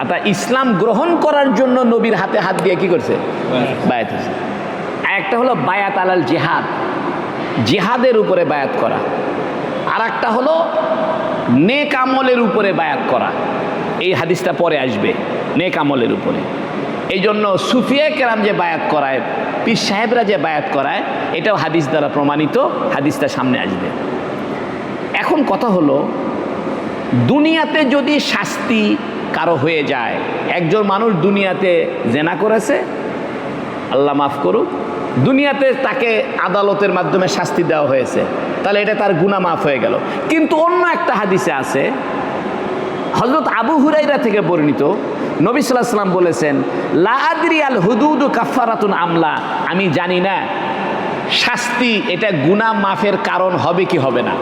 অর্থাৎ ইসলাম গ্রহণ করার জন্য নবীর হাতে হাত দিয়ে কি করছে? বায়াত হয়েছে। আর একটা হলো বায়াত আলাল জিহাদ, জিহাদের উপরে বায়াত করা। আর একটা হলো নেক আমলের উপরে বায়াত করা। এই হাদিসটা পরে আসবে, নেক আমলের উপরে। এই জন্য সুফিয়া কেরাম যে বায়াত করায়, পীর সাহেবরা যে বায়াত করায়, এটাও হাদিস দ্বারা প্রমাণিত, হাদিসটা সামনে আসবে। এখন কথা হলো, দুনিয়াতে যদি শাস্তি কারো হয়ে যায়, একজন মানুষ দুনিয়াতে জেনা করেছে, আল্লাহ মাফ করুক, দুনিয়াতে তাকে আদালতের মাধ্যমে শাস্তি দেওয়া হয়েছে, তাহলে এটা তার গুনাহ মাফ হয়ে গেল। কিন্তু অন্য একটা হাদিসে আছে, হযরত আবু হুরায়রা থেকে বর্ণিত, নবী সাল্লাল্লাহু আলাইহি ওয়াসাল্লাম বলেছেন, লা আদরি আল হুদুদু কাফারাতুন আমলা, আমি জানি না শাস্তি এটা গুনাহ মাফের কারণ হবে কি হবে না?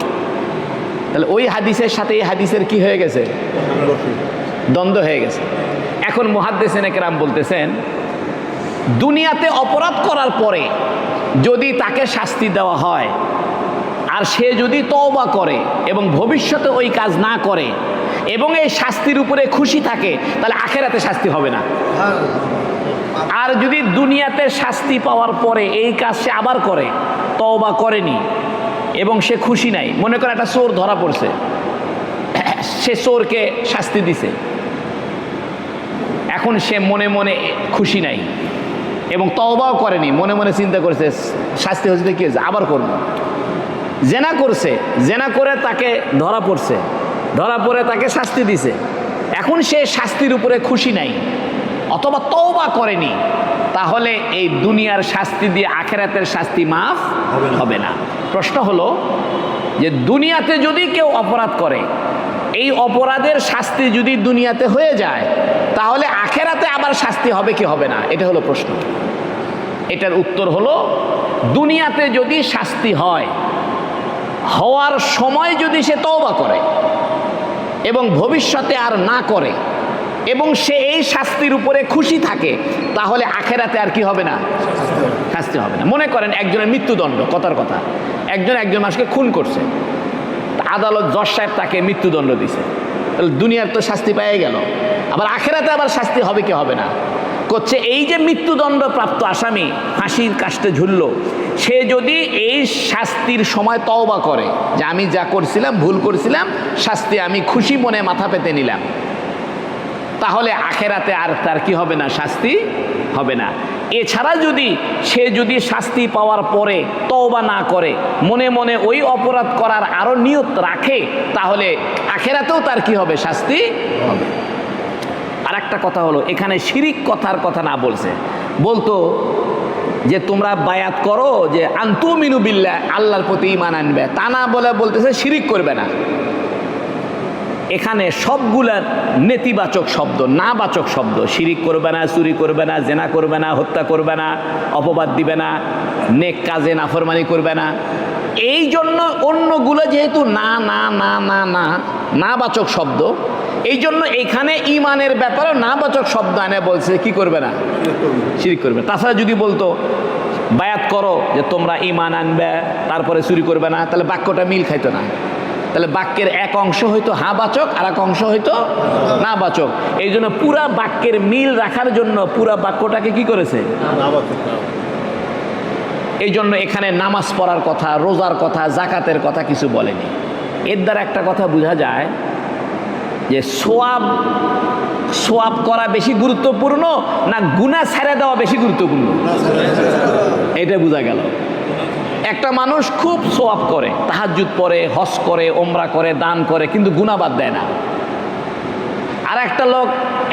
তাহলে ওই হাদিসের সাথে এই হাদিসের কি হয়ে গেছে? দ্বন্দ্ব হয়ে গেছে। এখন মুহাদ্দিসিনে কেরাম বলতেছেন, দুনিয়াতে অপরাধ করার পরে যদি তাকে শাস্তি দেওয়া হয় আর সে যদি তওবা করে এবং ভবিষ্যতে ওই কাজ না করে এবং এই শাস্তির উপরে খুশি থাকে, তাহলে আখেরাতে শাস্তি হবে না। আর যদি দুনিয়াতে শাস্তি পাওয়ার পরে এই কাজ সে আবার করে, তওবা করেনি এবং সে খুশি নাই, মনে করে একটা চোর ধরা পড়ছে, সে চোরকে শাস্তি দিছে, এখন সে মনে মনে খুশি নাই এবং তওবাও করেনি, মনে মনে চিন্তা করছে শাস্তি হচ্ছে কি হয়েছে, আবার করব। জেনা করছে, জেনা করে তাকে ধরা পড়ছে, ধরা পড়ে তাকে শাস্তি দিছে, এখন সে শাস্তির উপরে খুশি নাই অথবা তওবা করেনি, তাহলে এই দুনিয়ার শাস্তি দিয়ে আখেরাতের শাস্তি মাফ হবে না। প্রশ্ন হলো যে দুনিয়াতে যদি কেউ অপরাধ করে, এই অপরাধের শাস্তি যদি দুনিয়াতে হয়ে যায়, তাহলে আখেরাতে আবার শাস্তি হবে কি হবে না? এটা হলো প্রশ্ন। এটার উত্তর হলো, দুনিয়াতে যদি শাস্তি হয়, হওয়ার সময় যদি সে তওবা করে এবং ভবিষ্যতে আর না করে এবং সে এই শাস্তির উপরে খুশি থাকে, তাহলে আখেরাতে আর কি হবে না? শাস্তি হবে না। মনে করেন একজনের মৃত্যুদণ্ড, কথার কথা, একজন মানুষকে খুন করছে, আদালত জজ সাহেব তাকে মৃত্যুদণ্ড দিছে, তাহলে দুনিয়ার তো শাস্তি পেয়ে গেল, আবার আখেরাতে আবার শাস্তি হবে কি হবে না? করছে এই যে মৃত্যুদণ্ড প্রাপ্ত আসামি ফাঁসির কাস্টে ঝুলল, সে যদি এই শাস্তির সময় তওবা করে যে আমি যা করছিলাম ভুল করছিলাম, শাস্তি আমি খুশি মনে মাথা পেতে নিলাম, তাহলে আখেরাতে আর তার কি হবে না? শাস্তি হবে না। এছাড়া যদি শাস্তি পাওয়ার পরে তওবা না করে, মনে মনে ওই অপরাধ করার আরো নিয়ত রাখে, তাহলে আখেরাতেও তার কি হবে? শাস্তি হবে। আর একটা কথা হলো, এখানে শিরিক কথার কথা না বলতো যে তোমরা বায়াত করো যে আনতুমিনু বিল্লাহ, আল্লাহর প্রতি ঈমান আনবে, তা না বলে বলতেছে শিরিক করবে না। এখানে সবগুলা নেতিবাচক শব্দ, নাবাচক শব্দ। শিরিক করবে না, চুরি করবে না, জেনা করবে না, হত্যা করবে না, অপবাদ দিবে না, নেক কাজে নাফরমানি করবে না, এই জন্য অন্যগুলো যেহেতু না না না না না নাবাচক শব্দ, এই জন্য এখানে ঈমানের ব্যাপারে নাবাচক শব্দ আনে বলছে কি করবে না? শিরিক করবে। তাছাড়া যদি বলতো বায়াত করো যে তোমরা ঈমান আনবে, তারপরে চুরি করবে না, তাহলে বাক্যটা মিল খাইতো না। তাহলে বাক্যের এক অংশ হয়তো হ্যাঁ বাচক আর এক অংশ হয়তো না বাচক। এই জন্য পুরা বাক্যের মিল রাখার জন্য পুরা বাক্যটাকে কি করেছে? এই জন্য এখানে নামাজ পড়ার কথা, রোজার কথা, জাকাতের কথা কিছু বলেনি। এর দ্বারা একটা কথা বোঝা যায় যে সোয়াব করা বেশি গুরুত্বপূর্ণ না গুনাহ ছেড়ে দেওয়া বেশি গুরুত্বপূর্ণ, এটা বোঝা গেল। একটা মানুষ খুব সোয়াব করে, তাহাজ্জুদ পড়ে, হজ করে, ওমরা করে, দান করে, কিন্তু গুনাহ বাদ দেয় না। আর একটা লোক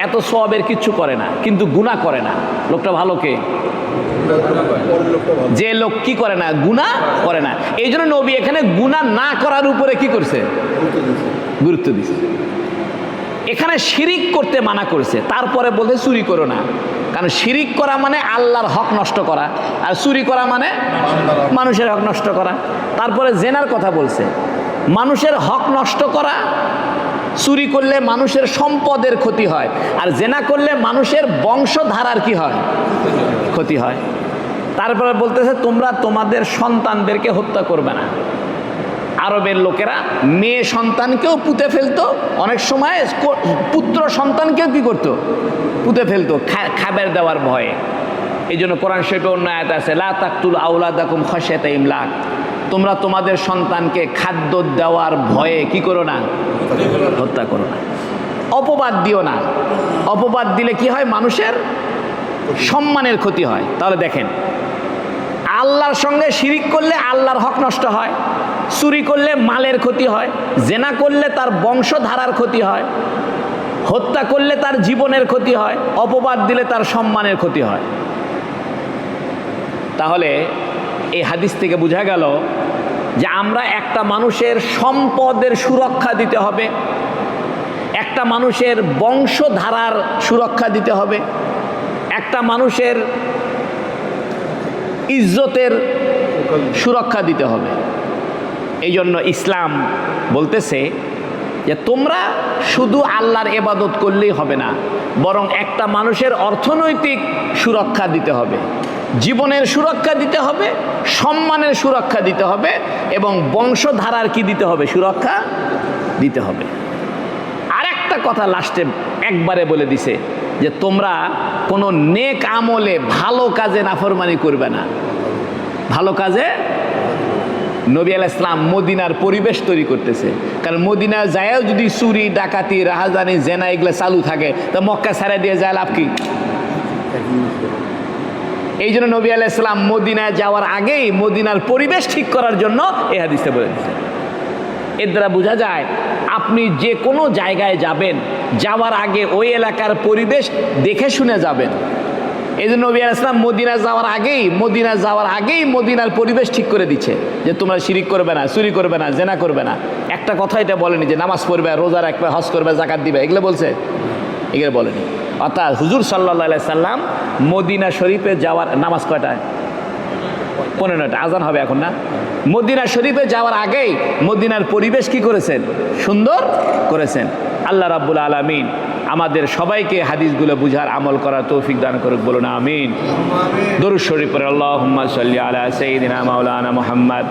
এত সোয়াবের কিচ্ছু করে না কিন্তু গুনাহ করে না, লোকটা ভালো কে? যে লোক কি করে না? গুনাহ করে না। এই জন্য নবী এখানে গুনাহ না করার উপরে কি করছে? গুরুত্ব দিচ্ছে। এখানে শিরিক করতে মানা করেছে, তারপরে বলতে চুরি করো না, কারণ শিরিক করা মানে আল্লাহর হক নষ্ট করা, আর চুরি করা মানে মানুষের হক নষ্ট করা। তারপরে জেনার কথা বলছে, মানুষের হক নষ্ট করা, চুরি করলে মানুষের সম্পদের ক্ষতি হয়, আর জেনা করলে মানুষের বংশধারার কি হয়? ক্ষতি হয়। তারপরে বলতেছে তোমরা তোমাদের সন্তানদেরকে হত্যা করবে না। আরবের লোকেরা মেয়ে সন্তানকেও পুঁতে ফেলতো, অনেক সময় পুত্র সন্তানকেও কি করতো? পুঁতে ফেলতো খাবার দেওয়ার ভয়ে। এই জন্য কোরআন শরীফে অন্য আয়াত আছে, লা তাকতুল আওলাদাকুম খাশিয়াতা ইমলাক, তোমরা তোমাদের সন্তানকে খাদ্য দেওয়ার ভয়ে কি করো না? হত্যা করো না। অপবাদ দিও না, অপবাদ দিলে কি হয়? মানুষের সম্মানের ক্ষতি হয়। তাহলে দেখেন, আল্লাহর সঙ্গে শিরিক করলে আল্লাহর হক নষ্ট হয়, চুরি করলে মালের ক্ষতি হয়, জেনা করলে তার বংশধারার ক্ষতি হয়, হত্যা করলে তার জীবনের ক্ষতি হয়, অপবাদ দিলে তার সম্মানের ক্ষতি হয়। তাহলে এই হাদিস থেকে বোঝা গেল যে আমরা একটা মানুষের সম্পদের সুরক্ষা দিতে হবে, একটা মানুষের বংশধারার সুরক্ষা দিতে হবে, একটা মানুষের ইজ্জতের সুরক্ষা দিতে হবে। এই জন্য ইসলাম বলতেছে যে তোমরা শুধু আল্লাহর ইবাদত করলেই হবে না, বরং একটা মানুষের অর্থনৈতিক সুরক্ষা দিতে হবে, জীবনের সুরক্ষা দিতে হবে, সম্মানের সুরক্ষা দিতে হবে, এবং বংশধারার কি দিতে হবে? সুরক্ষা দিতে হবে। আর একটা কথা লাস্টে একবারে বলে দিছে যে তোমরা কোনো নেক আমলে ভালো কাজে নাফরমানি করবে না। ভালো কাজে নবী আলাইহিস সালাম মদিনার পরিবেশ তৈরি করতেছে, কারণ মদিনা যায়ও যদি চুরি ডাকাতি রাহাজানি জেনা এগুলো চালু থাকে, তা মক্কা ছেড়ে দিয়ে যায় লাভ কি? এই জন্য নবী আলাইহিস সালাম মদিনায় যাওয়ার আগেই মদিনার পরিবেশ ঠিক করার জন্য এই হাদিসটা বলে দিয়েছেন। এর দ্বারা বোঝা যায় আপনি যে কোনো জায়গায় যাবেন, যাওয়ার আগে ওই এলাকার পরিবেশ দেখে শুনে যাবেন। এই জন্য নবী আলাইহিস সালাম মদিনা যাওয়ার আগেই মদিনার পরিবেশ ঠিক করে দিচ্ছে যে তোমরা শিরিক করবে না, চুরি করবে না, জেনা করবে না। একটা কথা এটা বলেনি যে নামাজ পড়বে, রোজা রাখবে, হজ করবে, যাকাত দিবে, এগুলো বলছে? এগুলো বলেনি। অর্থাৎ হুজুর সাল্লাল্লাহু আলাইহি সাল্লাম মদিনা শরীফে যাওয়ার, নামাজ কয়টায়? 15টা, আজান হবে এখন না? মদিনা শরীফে যাওয়ার আগেই মদিনার পরিবেশ কি করেছেন? সুন্দর করেছেন। আল্লাহ রাব্বুল আলামিন আমাদের সবাইকে হাদিসগুলো বুঝার, আমল করার তৌফিক দান করুক, বলুন আমিন। দরুদ শরীফ পড়ে আল্লাহুম্মা সাল্লি আলা সাইয়্যিদিনা মাওলানা মুহাম্মদ।